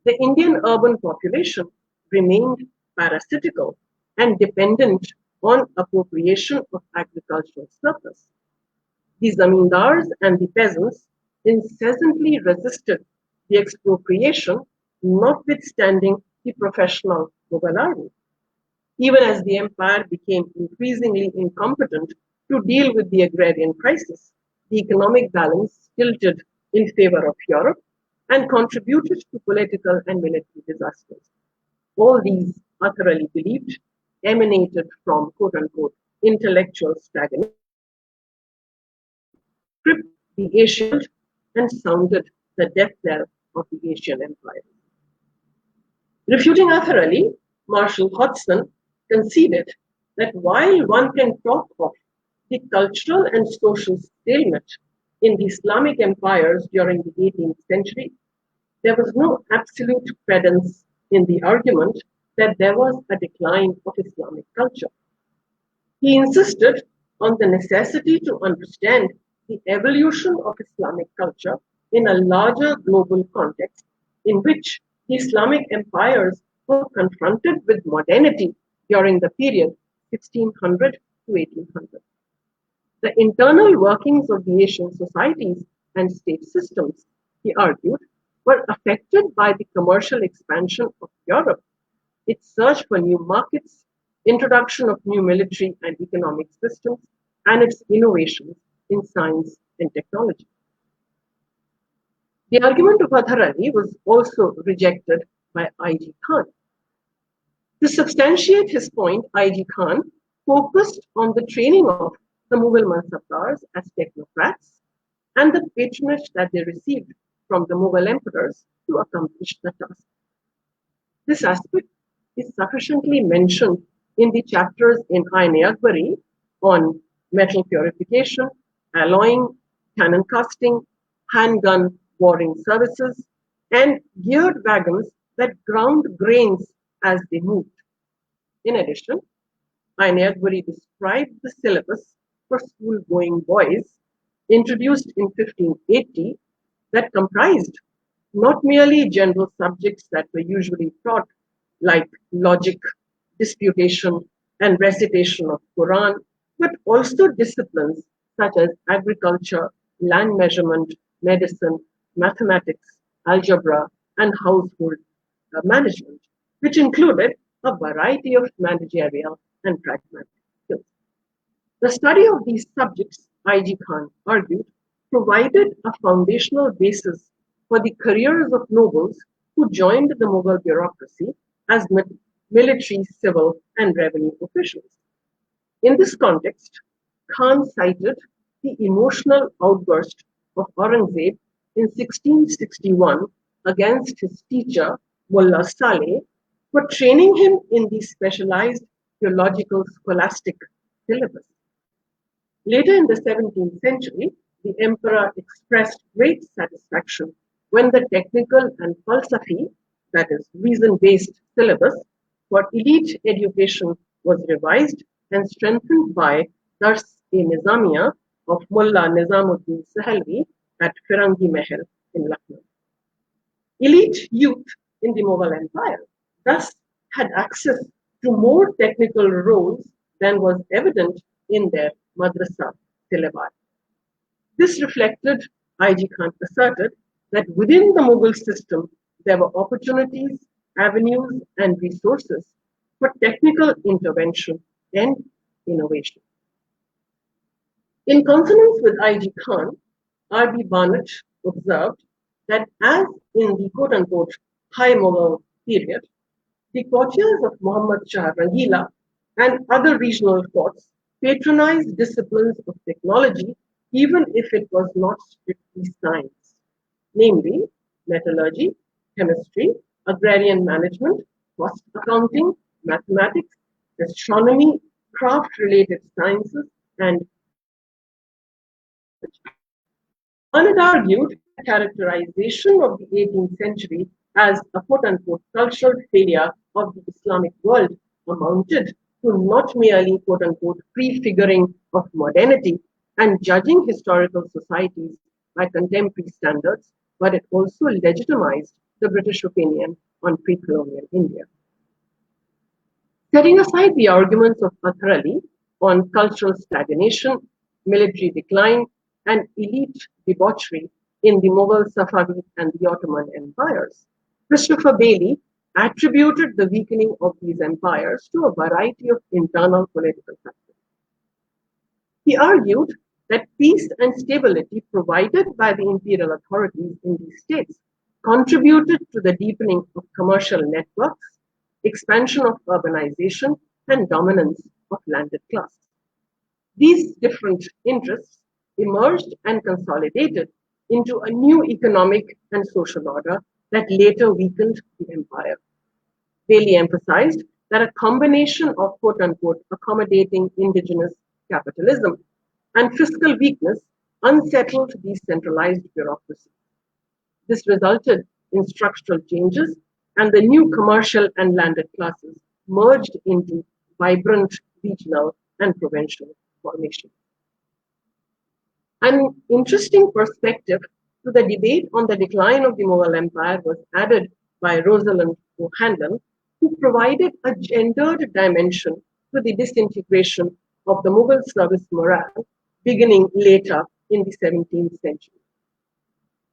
The Indian urban population remained parasitical and dependent on appropriation of agricultural surplus. The zamindars and the peasants incessantly resisted the expropriation, notwithstanding the professional Mughal army. Even as the empire became increasingly incompetent to deal with the agrarian crisis, the economic balance tilted in favor of Europe and contributed to political and military disasters. All these are thoroughly believed emanated from quote unquote intellectual stagnation that stripped the Asian world and sounded the death knell of the Asian empire. Refuting thoroughly, Marshall Hodgson conceded that while one can talk of the cultural and social stalemate in the Islamic empires during the 18th century, there was no absolute credence in the argument that there was a decline of Islamic culture. He insisted on the necessity to understand the evolution of Islamic culture in a larger global context in which the Islamic empires were confronted with modernity during the period 1600 to 1800. The internal workings of the Asian societies and state systems, he argued, were affected by the commercial expansion of Europe, its search for new markets, introduction of new military and economic systems, and its innovations in science and technology. The argument of Adhar Ali was also rejected by I.G. Khan. To substantiate his point, I.G. Khan focused on the training of the Mughal Mansabdars as technocrats and the patronage that they received from the Mughal emperors to accomplish the task. This aspect is sufficiently mentioned in the chapters in Ain-e-Akbari on metal purification, alloying, cannon casting, handgun warring services, and geared wagons that ground grains as they moved. In addition, Ain-e-Akbari described the syllabus for school-going boys introduced in 1580 that comprised not merely general subjects that were usually taught like logic, disputation, and recitation of Quran, but also disciplines such as agriculture, land measurement, medicine, mathematics, algebra, and household management, which included a variety of managerial and pragmatic skills. The study of these subjects, I.G. Khan argued, provided a foundational basis for the careers of nobles who joined the Mughal bureaucracy as military, civil, and revenue officials. In this context, Khan cited the emotional outburst of Aurangzeb in 1661 against his teacher, Mullah Saleh, for training him in the specialized theological scholastic syllabus. Later in the 17th century, the emperor expressed great satisfaction when the technical and falsafi, that is, reason-based syllabus for elite education was revised and strengthened by Dars-e-Nizamiya of Mullah Nizamuddin Sahalvi at Firangi Mahal in Lucknow. Elite youth in the Mughal Empire thus had access to more technical roles than was evident in their madrasa syllabi. This reflected, I.G. Khan asserted, that within the Mughal system there were opportunities, avenues, and resources for technical intervention and innovation. In consonance with I.G. Khan, R.B. Barnett observed that as in the quote-unquote high Mughal period, the courtiers of Muhammad Shah Rangila and other regional courts patronized disciplines of technology even if it was not strictly science, namely metallurgy, chemistry, agrarian management, cost accounting, mathematics, astronomy, craft related sciences, and research. Bernard argued that characterization of the 18th century as a quote-unquote cultural failure of the Islamic world amounted to not merely quote-unquote prefiguring of modernity and judging historical societies by contemporary standards, but it also legitimized the British opinion on pre-colonial India. Setting aside the arguments of Athar Ali on cultural stagnation, military decline, and elite debauchery in the Mughal, Safavid, and the Ottoman empires, Christopher Bailey attributed the weakening of these empires to a variety of internal political factors. He argued that peace and stability provided by the imperial authorities in these states contributed to the deepening of commercial networks, expansion of urbanization, and dominance of landed classes. These different interests emerged and consolidated into a new economic and social order that later weakened the empire. Bailey emphasized that a combination of quote unquote accommodating indigenous capitalism and fiscal weakness unsettled these centralized bureaucracies. This resulted in structural changes, and the new commercial and landed classes merged into vibrant regional and provincial formations. An interesting perspective to the debate on the decline of the Mughal Empire was added by Rosalind O'Hanlon, who provided a gendered dimension to the disintegration of the Mughal service morale beginning later in the 17th century.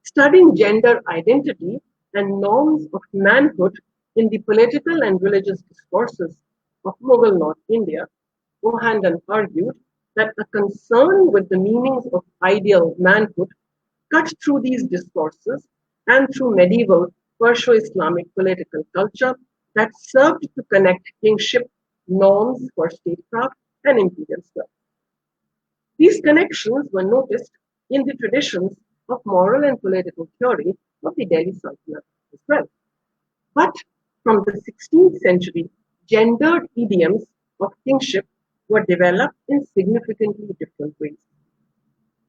Studying gender identity and norms of manhood in the political and religious discourses of Mughal North India, O'Hanlon argued that a concern with the meanings of ideal manhood cut through these discourses and through medieval Perso-Islamic political culture that served to connect kingship, norms for statecraft, and imperial service. These connections were noticed in the traditions of moral and political theory of the Delhi Sultanate as well. But from the 16th century, gendered idioms of kingship were developed in significantly different ways.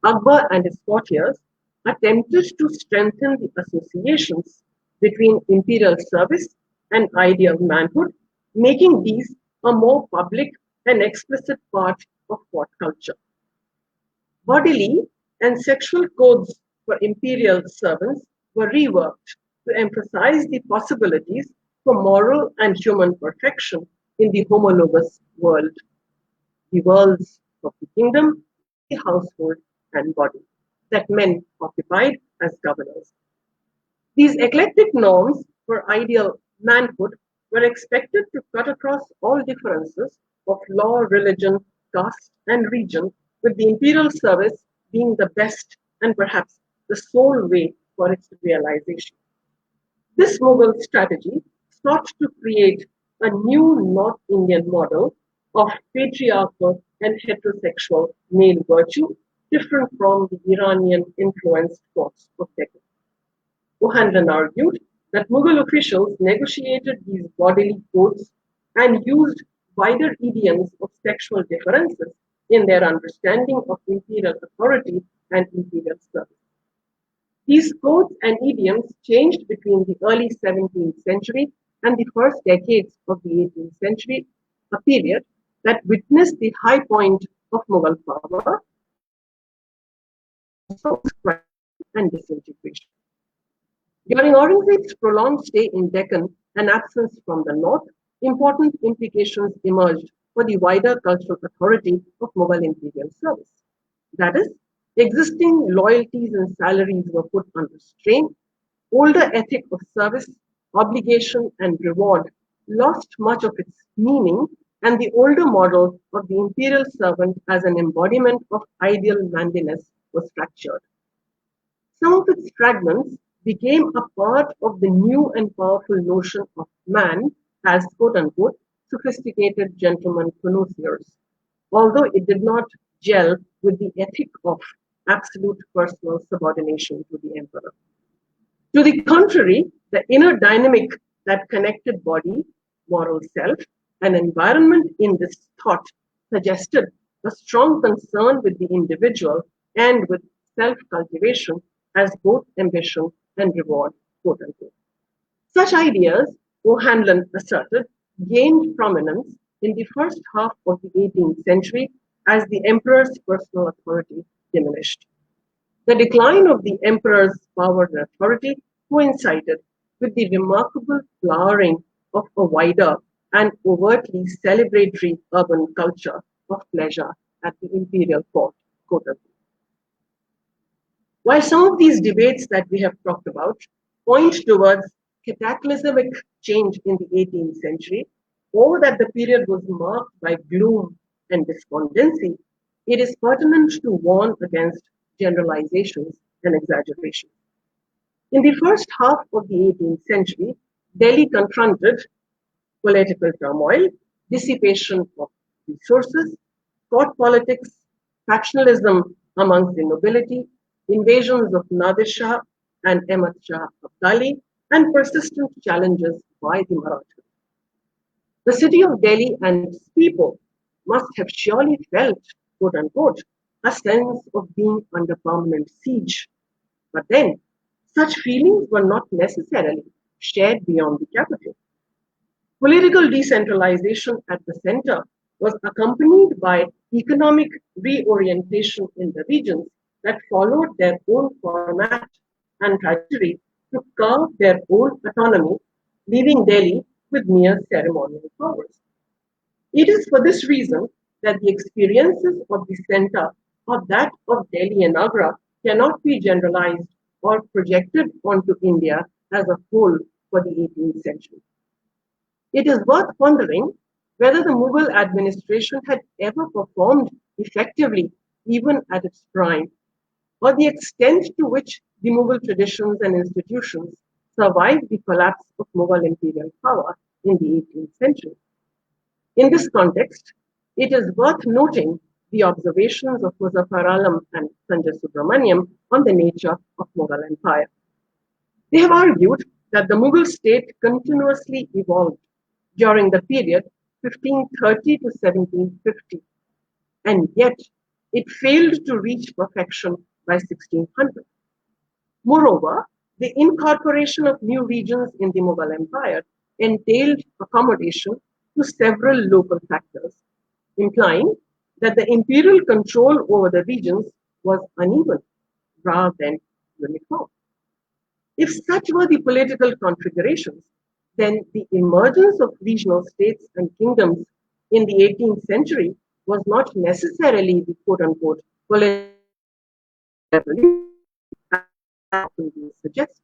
Akbar and his courtiers attempted to strengthen the associations between imperial service and ideal manhood, making these a more public and explicit part of court culture. Bodily and sexual codes for imperial servants were reworked to emphasize the possibilities for moral and human perfection in the homologous world, the worlds of the kingdom, the household, and body that men occupied as governors. These eclectic norms for ideal manhood were expected to cut across all differences of law, religion, caste, and region, with the imperial service being the best and perhaps the sole way for its realization. This Mughal strategy sought to create a new North Indian model of patriarchal and heterosexual male virtue, different from the Iranian influenced courts of Deccan. O'Hanlon argued that Mughal officials negotiated these bodily codes and used wider idioms of sexual differences in their understanding of imperial authority and imperial service. These codes and idioms changed between the early 17th century and the first decades of the 18th century, a period that witnessed the high point of Mughal power, also crime and disintegration. During Aurangzeb's prolonged stay in Deccan and absence from the north, important implications emerged for the wider cultural authority of Mughal imperial service. That is, existing loyalties and salaries were put under strain, older ethic of service, obligation, and reward lost much of its meaning, and the older model of the imperial servant as an embodiment of ideal manliness was fractured. Some of its fragments became a part of the new and powerful notion of man as quote unquote sophisticated gentleman connoisseurs, although it did not gel with the ethic of absolute personal subordination to the emperor. To the contrary, the inner dynamic that connected body, moral self, and environment in this thought suggested a strong concern with the individual and with self cultivation as both ambition and reward, quote unquote. Such ideas, O'Hanlon asserted, gained prominence in the first half of the 18th century as the emperor's personal authority diminished. The decline of the emperor's power and authority coincided with the remarkable flowering of a wider and overtly celebratory urban culture of pleasure at the imperial court. Quote unquote. While some of these debates that we have talked about point towards cataclysmic change in the 18th century, or that the period was marked by gloom and despondency, it is pertinent to warn against generalizations and exaggerations. In the first half of the 18th century, Delhi confronted political turmoil, dissipation of resources, court politics, factionalism amongst the nobility, invasions of Nadir Shah and Ahmad Shah Abdali, and persistent challenges by the Marathas. The city of Delhi and its people must have surely felt, quote unquote, a sense of being under permanent siege. But then, such feelings were not necessarily shared beyond the capital. Political decentralization at the center was accompanied by economic reorientation in the regions that followed their own format and trajectory to carve their own autonomy, leaving Delhi with mere ceremonial powers. It is for this reason that the experiences of the center or that of Delhi and Agra cannot be generalized or projected onto India as a whole for the 18th century. It is worth pondering whether the Mughal administration had ever performed effectively, even at its prime, or the extent to which the Mughal traditions and institutions survived the collapse of Mughal imperial power in the 18th century. In this context, it is worth noting the observations of Muzaffar Alam and Sanjay Subramaniam on the nature of Mughal empire. They have argued that the Mughal state continuously evolved during the period 1530 to 1750, and yet it failed to reach perfection by 1600. Moreover, the incorporation of new regions in the Mughal Empire entailed accommodation to several local factors, implying that the imperial control over the regions was uneven rather than uniform. If such were the political configurations, then the emergence of regional states and kingdoms in the 18th century was not necessarily the quote unquote political revolution as often being suggested.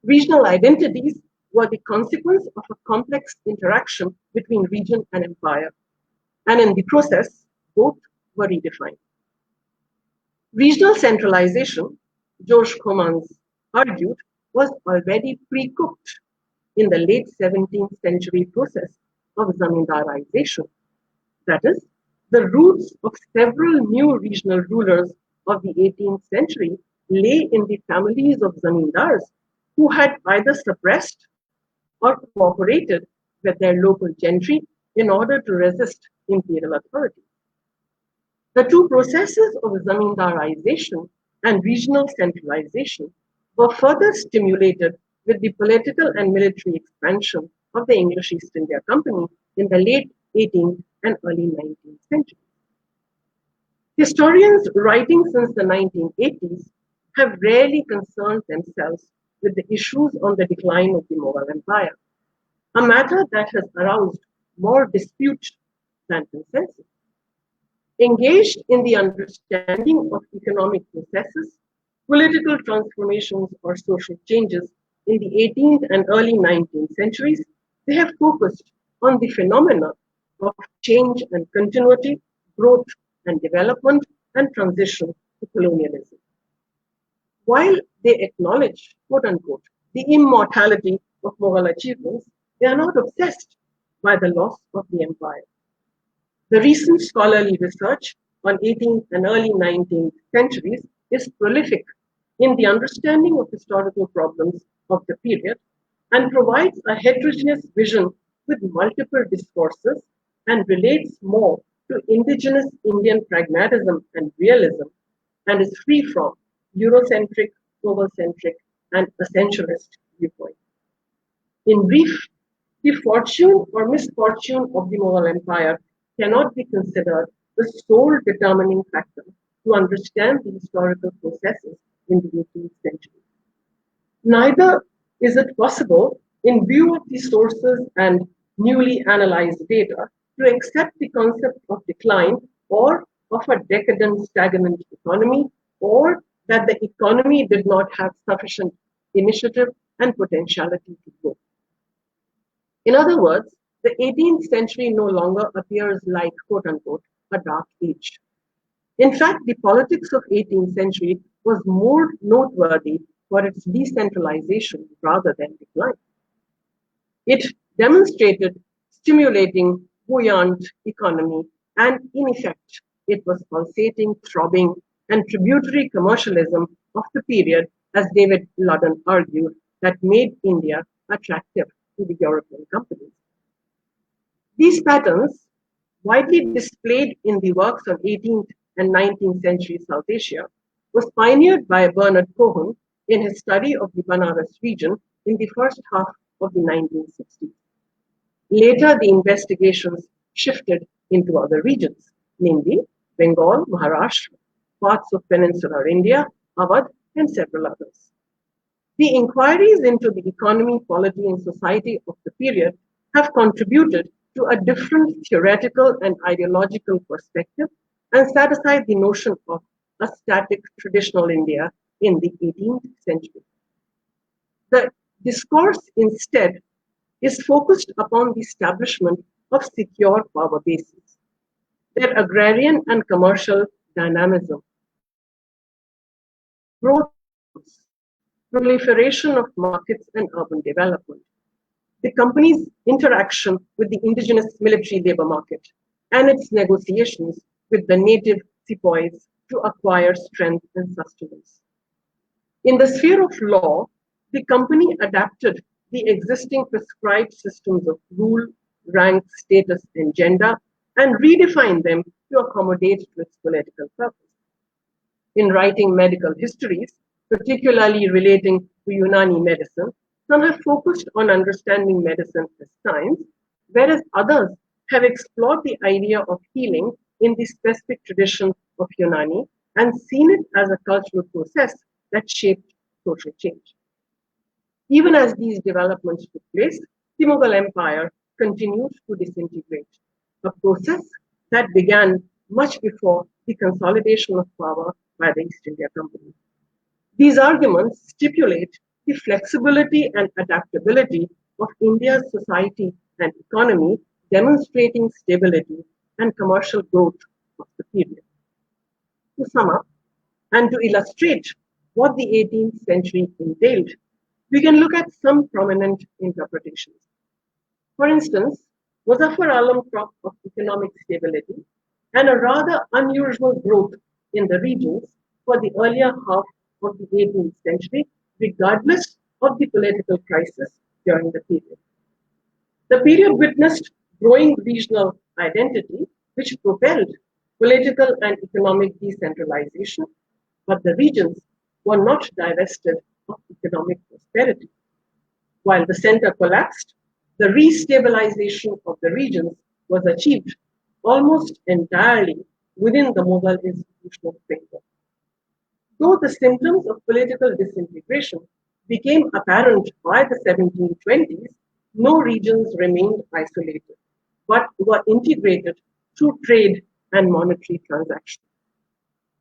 Regional identities were the consequence of a complex interaction between region and empire, and in the process, both were redefined. Regional centralization, George Comans argued, was already pre-cooked in the late 17th century process of Zamindarization. That is, the roots of several new regional rulers of the 18th century lay in the families of Zamindars who had either suppressed or cooperated with their local gentry in order to resist imperial authority. The two processes of Zamindarization and regional centralization were further stimulated with the political and military expansion of the English East India Company in the late 18th and early 19th centuries. Historians writing since the 1980s have rarely concerned themselves with the issues on the decline of the Mughal Empire, a matter that has aroused more dispute than consensus. Engaged in the understanding of economic processes, political transformations, or social changes in the 18th and early 19th centuries, they have focused on the phenomena of change and continuity, growth and development, and transition to colonialism. While they acknowledge, quote unquote, the immortality of Mughal achievements, they are not obsessed by the loss of the empire. The recent scholarly research on 18th and early 19th centuries is prolific in the understanding of historical problems of the period and provides a heterogeneous vision with multiple discourses and relates more to indigenous Indian pragmatism and realism and is free from Eurocentric, Globalcentric, and essentialist viewpoint. In brief, the fortune or misfortune of the Mughal Empire cannot be considered the sole determining factor to understand the historical processes in the 18th century. Neither is it possible, in view of the sources and newly analyzed data, to accept the concept of decline or of a decadent, stagnant economy, or that the economy did not have sufficient initiative and potentiality to grow. In other words, the 18th century no longer appears like, quote unquote, a dark age. In fact, the politics of 18th century was more noteworthy for its decentralization rather than decline. It demonstrated stimulating, buoyant economy, and in effect, it was pulsating, throbbing, and tributary commercialism of the period, as David Ludden argued, that made India attractive to the European companies. These patterns, widely displayed in the works of 18th and 19th century South Asia, was pioneered by Bernard Cohen in his study of the Banaras region in the first half of the 1960s. Later, the investigations shifted into other regions, namely Bengal, Maharashtra, parts of peninsular India, Awadh, and several others. The inquiries into the economy, polity, and society of the period have contributed to a different theoretical and ideological perspective and set aside the notion of a static traditional India in the 18th century. The discourse instead is focused upon the establishment of secure power bases, their agrarian and commercial dynamism, growth, proliferation of markets and urban development, the company's interaction with the indigenous military labor market, and its negotiations with the native sepoys to acquire strength and sustenance. In the sphere of law, the company adapted the existing prescribed systems of rule, rank, status, and gender and redefined them to accommodate to its political purpose. In writing medical histories, particularly relating to Unani medicine, some have focused on understanding medicine as science, whereas others have explored the idea of healing in the specific tradition of Unani and seen it as a cultural process that shaped social change. Even as these developments took place, the Mughal Empire continued to disintegrate, a process that began much before the consolidation of power by the East India Company. These arguments stipulate the flexibility and adaptability of India's society and economy, demonstrating stability and commercial growth of the period. To sum up, and to illustrate what the 18th century entailed, we can look at some prominent interpretations. For instance, Muzaffar Alam talked of economic stability and a rather unusual growth in the regions for the earlier half of the 18th century, regardless of the political crisis during the period. The period witnessed growing regional identity, which propelled political and economic decentralization, but the regions were not divested of economic prosperity. While the center collapsed, the restabilization of the regions was achieved almost entirely within the Mughal institutional framework. Though the symptoms of political disintegration became apparent by the 1720s, no regions remained isolated, but were integrated through trade and monetary transactions.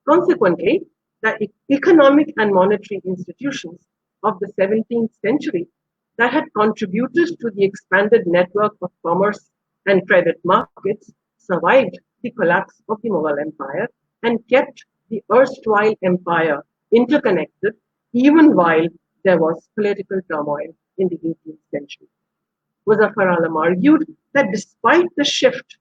Consequently, the economic and monetary institutions of the 17th century that had contributed to the expanded network of commerce and credit markets survived the collapse of the Mughal Empire and kept the erstwhile empire interconnected even while there was political turmoil in the 18th century. Muzaffar Alam argued that despite the shift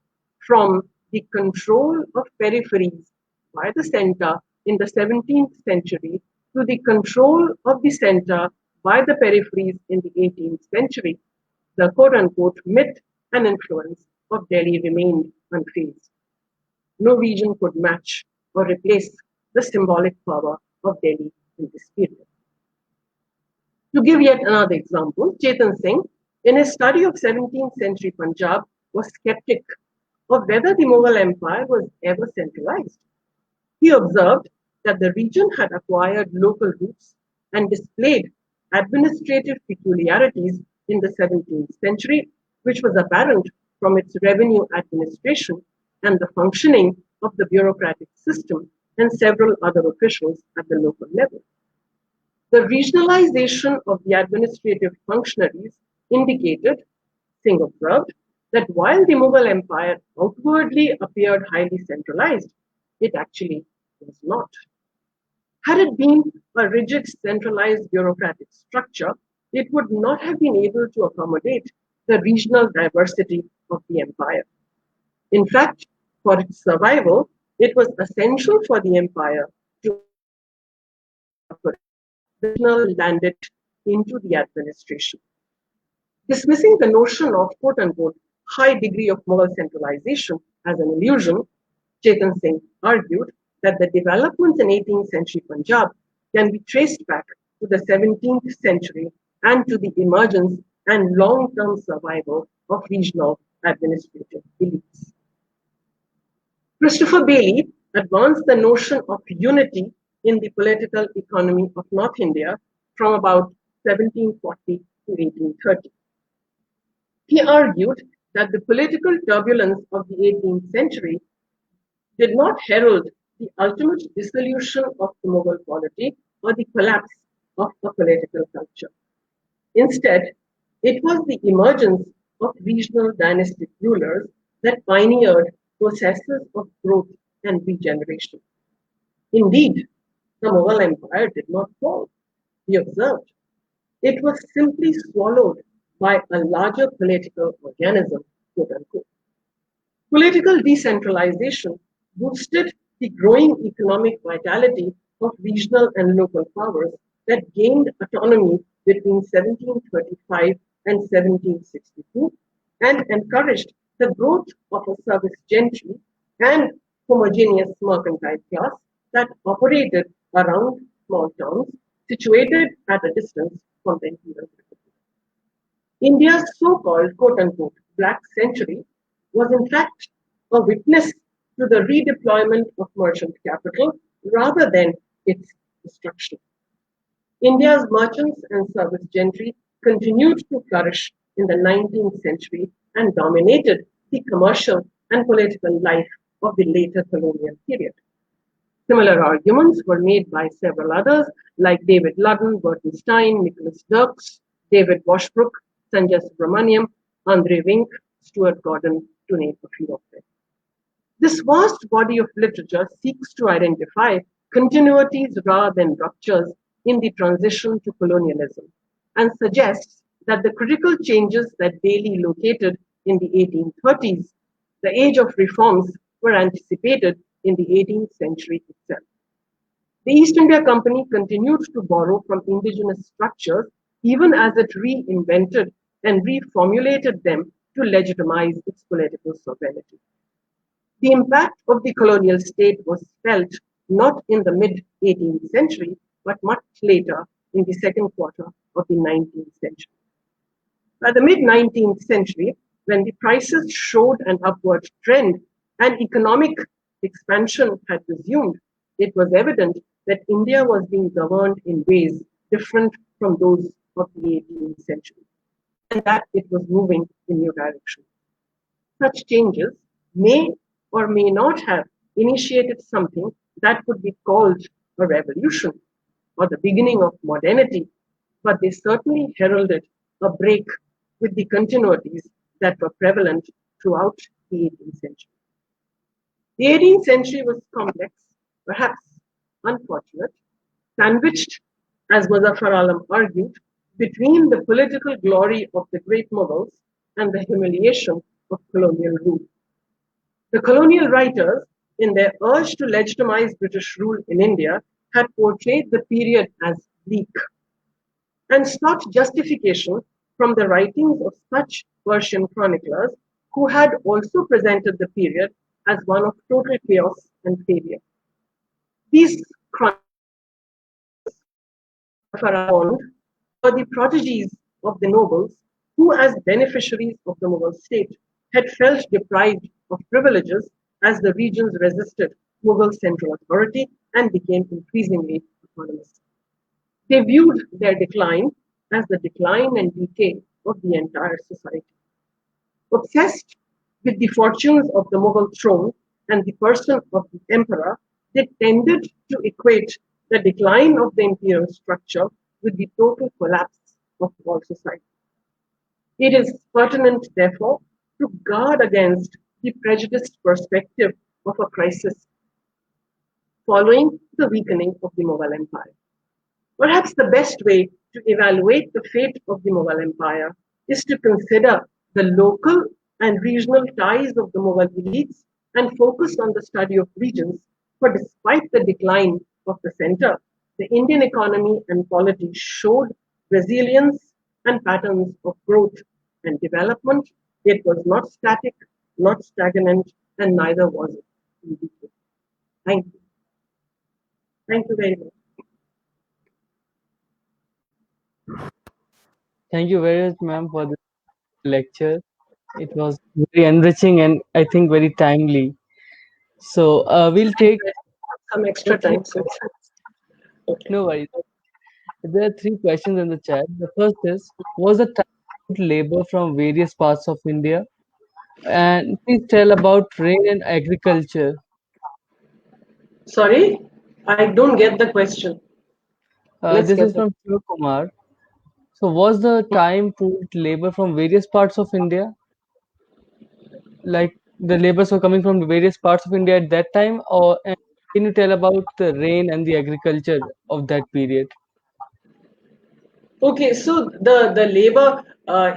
from the control of peripheries by the center in the 17th century to the control of the center by the peripheries in the 18th century, the quote-unquote myth and influence of Delhi remained unfazed. No region could match or replace the symbolic power of Delhi in this period. To give yet another example, Chetan Singh, in his study of 17th century Punjab, was skeptic of whether the Mughal Empire was ever centralized. He observed that the region had acquired local roots and displayed administrative peculiarities in the 17th century, which was apparent from its revenue administration and the functioning of the bureaucratic system and several other officials at the local level. The regionalization of the administrative functionaries indicated, Singh observed, that while the Mughal Empire outwardly appeared highly centralized, it actually was not. Had it been a rigid centralized bureaucratic structure, it would not have been able to accommodate the regional diversity of the empire. In fact, for its survival, it was essential for the empire to the regional landed into the administration. Dismissing the notion of quote unquote high degree of moral centralization as an illusion, Chetan Singh argued that the developments in 18th century Punjab can be traced back to the 17th century and to the emergence and long term survival of regional administrative elites. Christopher Bailey advanced the notion of unity in the political economy of North India from about 1740 to 1830. He argued that the political turbulence of the 18th century did not herald the ultimate dissolution of the Mughal polity or the collapse of a political culture. Instead, it was the emergence of regional dynastic rulers that pioneered processes of growth and regeneration. Indeed, the Mughal Empire did not fall, he observed. It was simply swallowed by a larger political organism, quote unquote. Political decentralization boosted the growing economic vitality of regional and local powers that gained autonomy between 1735 and 1762 and encouraged the growth of a service gentry and homogeneous mercantile class that operated around small towns situated at a distance from the imperial capital. India's so-called quote-unquote Black Century was in fact a witness to the redeployment of merchant capital rather than its destruction. India's merchants and service gentry continued to flourish in the 19th century and dominated the commercial and political life of the later colonial period. Similar arguments were made by several others like David Ludden, Burton Stein, Nicholas Dirks, David Washbrook, Sanjay Subramaniam, Andre Wink, Stuart Gordon, to name a few of them. This vast body of literature seeks to identify continuities rather than ruptures in the transition to colonialism and suggests that the critical changes that Bailey located in the 1830s, the age of reforms, were anticipated in the 18th century itself. The East India Company continued to borrow from indigenous structures even as it reinvented and reformulated them to legitimize its political sovereignty. The impact of the colonial state was felt not in the mid 18th century, but much later in the second quarter of the 19th century. By the mid 19th century, when the prices showed an upward trend and economic expansion had resumed, it was evident that India was being governed in ways different from those of the 18th century, and that it was moving in new directions. Such changes may or may not have initiated something that could be called a revolution or the beginning of modernity, but they certainly heralded a break with the continuities that were prevalent throughout the 18th century. The 18th century was complex, perhaps unfortunate, sandwiched, as Muzaffar Alam argued, between the political glory of the great Mughals and the humiliation of colonial rule. The colonial writers, in their urge to legitimize British rule in India, had portrayed the period as bleak and sought justification from the writings of such Persian chroniclers who had also presented the period as one of total chaos and failure. These chroniclers, like Farahond, were the protégés of the nobles who, as beneficiaries of the Mughal state, had felt deprived of privileges as the regions resisted Mughal central authority and became increasingly autonomous. They viewed their decline as the decline and decay of the entire society. Obsessed with the fortunes of the Mughal throne and the person of the emperor, they tended to equate the decline of the imperial structure with the total collapse of all society. It is pertinent, therefore, to guard against the prejudiced perspective of a crisis following the weakening of the Mughal Empire. Perhaps the best way to evaluate the fate of the Mughal Empire is to consider the local and regional ties of the Mughal elites and focus on the study of regions. For despite the decline of the center, the Indian economy and polity showed resilience and patterns of growth and development. It was not static, not stagnant, and neither was it in decay. Thank you. Thank you very much. Thank you very much, ma'am, for this lecture. It was very enriching and I think very timely. So we'll take Some the extra three time, so questions. okay. No worries. There are three questions in the chat. The first is, was the child labor from various parts of India? And please tell about rain and agriculture. Sorry, I don't get the question. Let's This get is the. from Shiv Kumar. So was the time pooled labor from various parts of India? Like the laborers were coming from various parts of India at that time, or and can you tell about the rain and the agriculture of that period? Okay, so the labor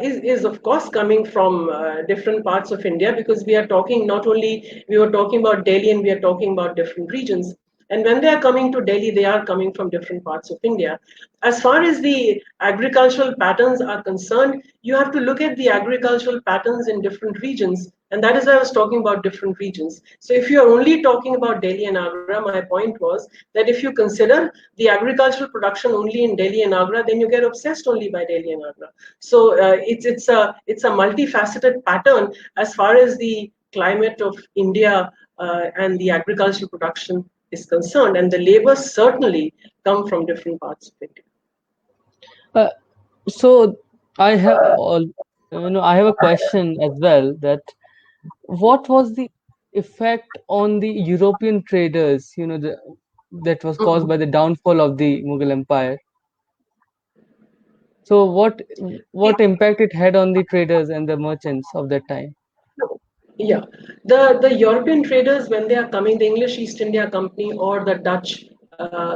is of course coming from different parts of India because we are talking not only we were talking about Delhi and we are talking about different regions. And when they are coming to Delhi, they are coming from different parts of India. As far as the agricultural patterns are concerned, you have to look at the agricultural patterns in different regions. And that is why I was talking about different regions. So if you are only talking about Delhi and Agra, my point was that if you consider the agricultural production only in Delhi and Agra, then you get obsessed only by Delhi and Agra. So it's a multifaceted pattern as far as the climate of India and the agricultural production is concerned, and the labor certainly come from different parts of India. Uh, so I have all, I have a question as well that what was the effect on the European traders, that was caused Mhm. by the downfall of the Mughal Empire? So what impact it had on the traders and the merchants of that time? Yeah, the European traders when they are coming, the English East India Company or the Dutch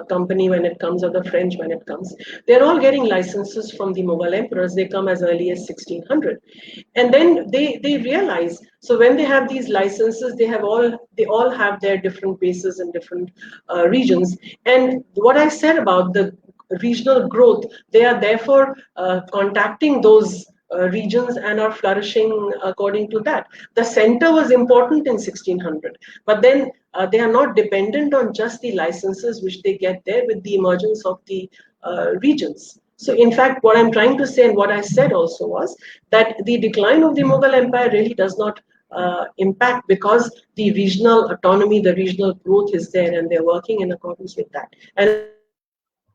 company when it comes, or the French when it comes, they're all getting licenses from the Mughal emperors. They come as early as 1600, and then they realize. So when they have these licenses, they all have their different bases in different regions. And what I said about the regional growth, they are therefore contacting those regions and are flourishing according to that. The center was important in 1600, but then they are not dependent on just the licenses which they get there with the emergence of the regions. So, in fact, what I'm trying to say and what I said also was that the decline of the Mughal Empire really does not impact because the regional autonomy, the regional growth is there, and they're working in accordance with that. And as a result,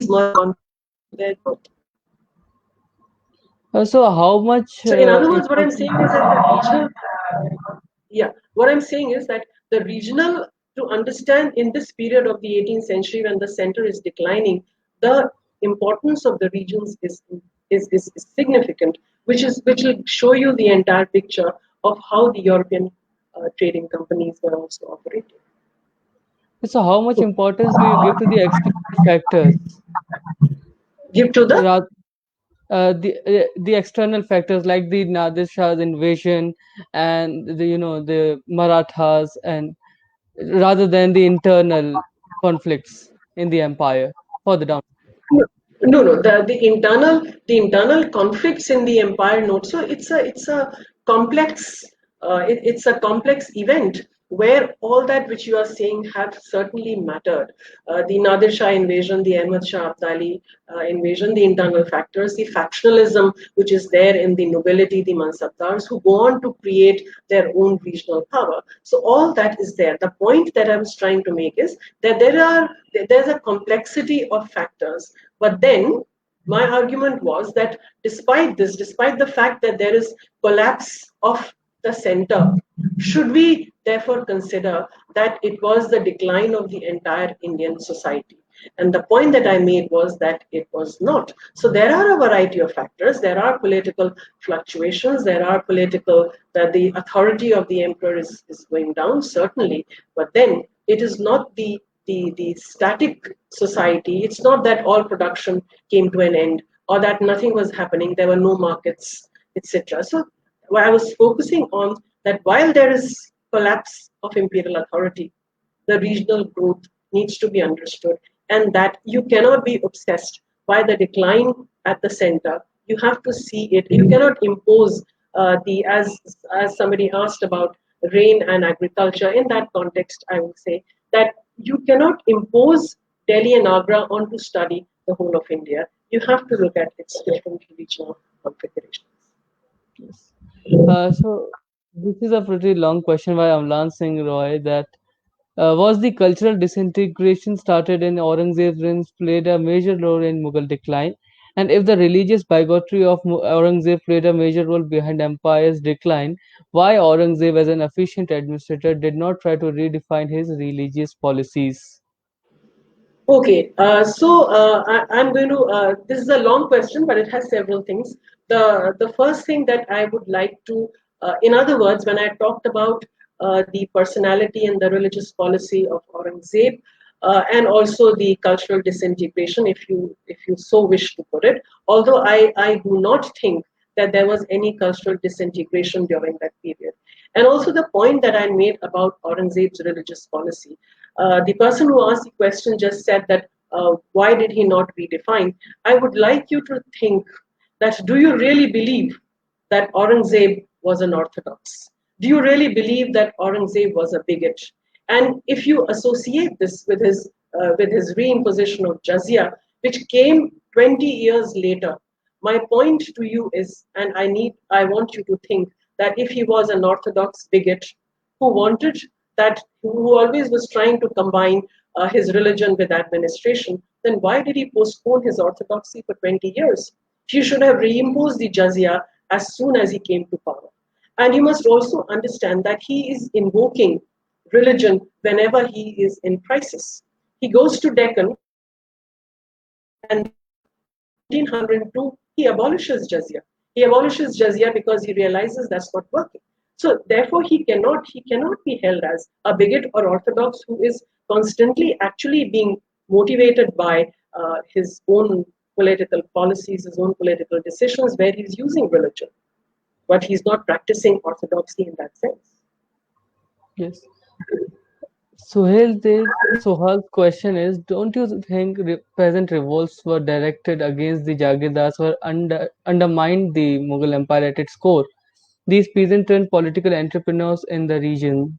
these merchants contribute to their growth. So how much So, in other words, what I'm important? saying is that the regional, yeah, what I'm saying is that the regional, to understand in this period of the 18th century when the center is declining, the importance of the regions is significant, which will show you the entire picture of how the European trading companies were also operating. So how much importance do you give to the external factors? Give to the. Ra- the external factors like the Nadir Shah's invasion and the Marathas, and rather than the internal conflicts in the empire for the down. No, no. The internal conflicts in the empire note. So it's a complex it's a complex event where all that which you are saying have certainly mattered. The Nadir Shah invasion, the Ahmad Shah Abdali invasion, the internal factors, the factionalism which is there in the nobility, the Mansabdars, who go on to create their own regional power. So all that is there. The point that I was trying to make is that there's a complexity of factors, but then my argument was that despite this, despite the fact that there is collapse of the center, should we therefore consider that it was the decline of the entire Indian society? And the point that I made was that it was not. So there are a variety of factors. There are political fluctuations. There are political, that the authority of the emperor is going down, certainly. But then it is not the static society. It's not that all production came to an end or that nothing was happening. There were no markets, etc. So what I was focusing on, that while there is collapse of imperial authority, the regional growth needs to be understood, and that you cannot be obsessed by the decline at the center. You have to see it. You cannot impose the as somebody asked about rain and agriculture. In that context, I would say that you cannot impose Delhi and Agra on to study the whole of India. You have to look at its different regional configurations. Yes. So this is a pretty long question by Amlan Singh Roy, that was the cultural disintegration started in Aurangzeb's reign played a major role in Mughal decline? And if the religious bigotry of Aurangzeb played a major role behind empire's decline, why Aurangzeb, as an efficient administrator, did not try to redefine his religious policies? Okay, I'm going to. This is a long question, but it has several things. The first thing that I would like to, in other words, when I talked about the personality and the religious policy of Aurangzeb, and also the cultural disintegration, if you so wish to put it. Although I do not think that there was any cultural disintegration during that period. And also the point that I made about Aurangzeb's religious policy. The person who asked the question just said that why did he not redefine? I would like you to think that, do you really believe that Aurangzeb was an orthodox? Do you really believe that Aurangzeb was a bigot? And if you associate this with his reimposition of jizya, which came 20 years later, my point to you is, and I want you to think that if he was an orthodox bigot who wanted that, who always was trying to combine his religion with administration, then why did he postpone his orthodoxy for 20 years? He should have reimposed the jizya as soon as he came to power. And you must also understand that he is invoking religion whenever he is in crisis. He goes to Deccan, and in 1902, he abolishes jizya. He abolishes jizya because he realizes that's not working. So therefore, he cannot be held as a bigot or orthodox who is constantly actually being motivated by his own political policies, his own political decisions, where he's using religion, but he's not practicing orthodoxy in that sense. Yes. Sohail's question is: don't you think peasant revolts were directed against the Jagidars were undermined the Mughal Empire at its core? These peasant turned political entrepreneurs in the region.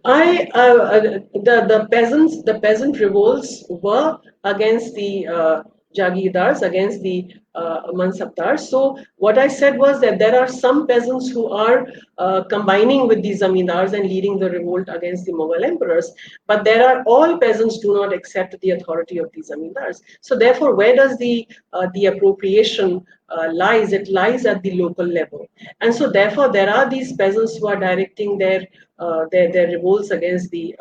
The peasant revolts were against the Jagidars, against the Mansabdars. So what I said was that there are some peasants who are combining with the Zamindars and leading the revolt against the Mughal emperors. But there are, all peasants do not accept the authority of the Zamindars. So therefore, where does the appropriation lies? It lies at the local level. And so therefore, there are these peasants who are directing their revolts against the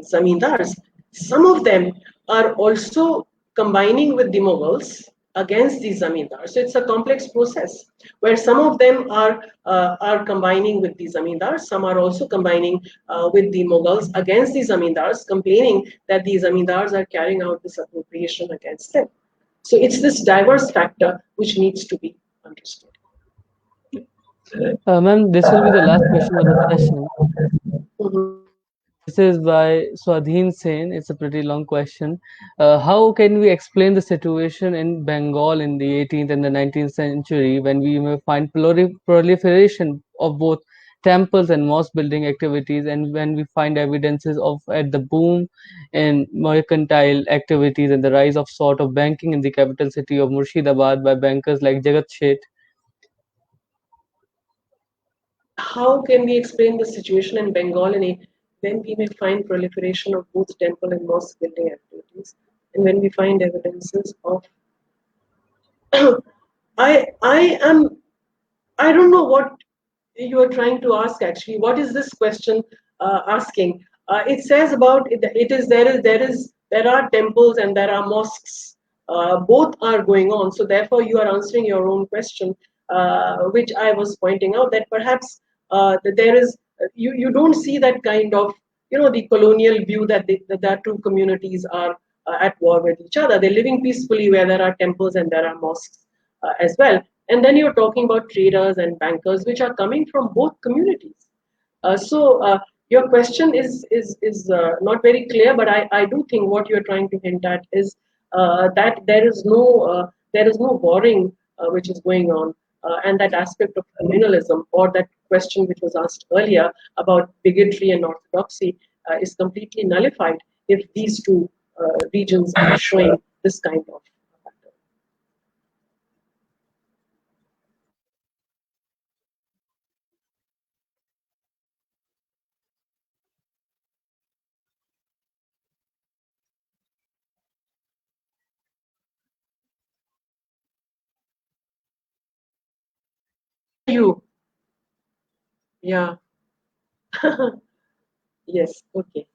Zamindars. Some of them are also combining with the Mughals against the Zamindars. So it's a complex process where some of them are combining with the Zamindars. Some are also combining with the Mughals against the Zamindars, complaining that the Zamindars are carrying out this appropriation against them. So it's this diverse factor which needs to be understood. Ma'am, this will be the last question of the session. Mhm. This is by Swadhin Sen. It's a pretty long question. How can we explain the situation in Bengal in the 18th and the 19th century when we may find proliferation of both temples and mosque building activities, and when we find evidences of at the boom in mercantile activities and the rise of sort of banking in the capital city of Murshidabad by bankers like Jagat Sheth? How can we explain the situation in Bengal when we may find proliferation of both temple and mosque building activities, and when we find evidences of I am I don't know what you are trying to ask actually. What is this question asking? It says about it is there are temples and there are mosques. Both are going on. So therefore, you are answering your own question, which I was pointing out that perhaps that there is you don't see that kind of the colonial view that that two communities are at war with each other. They're living peacefully where there are temples and there are mosques as well. And then you're talking about traders and bankers, which are coming from both communities. So your question is not very clear, but I do think what you're trying to hint at is that there is no warring which is going on, and that aspect of communalism or that question which was asked earlier about bigotry and orthodoxy is completely nullified if these two regions are showing this kind of factor. You, yeah, yes, okay.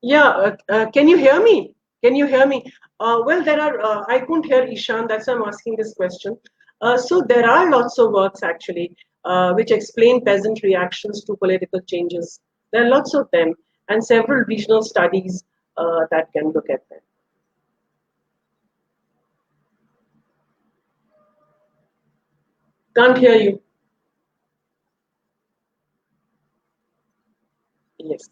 Yeah, can you hear me? Can you hear me? Well, there are, I couldn't hear Ishan, that's why I'm asking this question. So there are lots of works actually which explain peasant reactions to political changes. There are lots of them and several regional studies that can look at them. Can't hear you. Yes.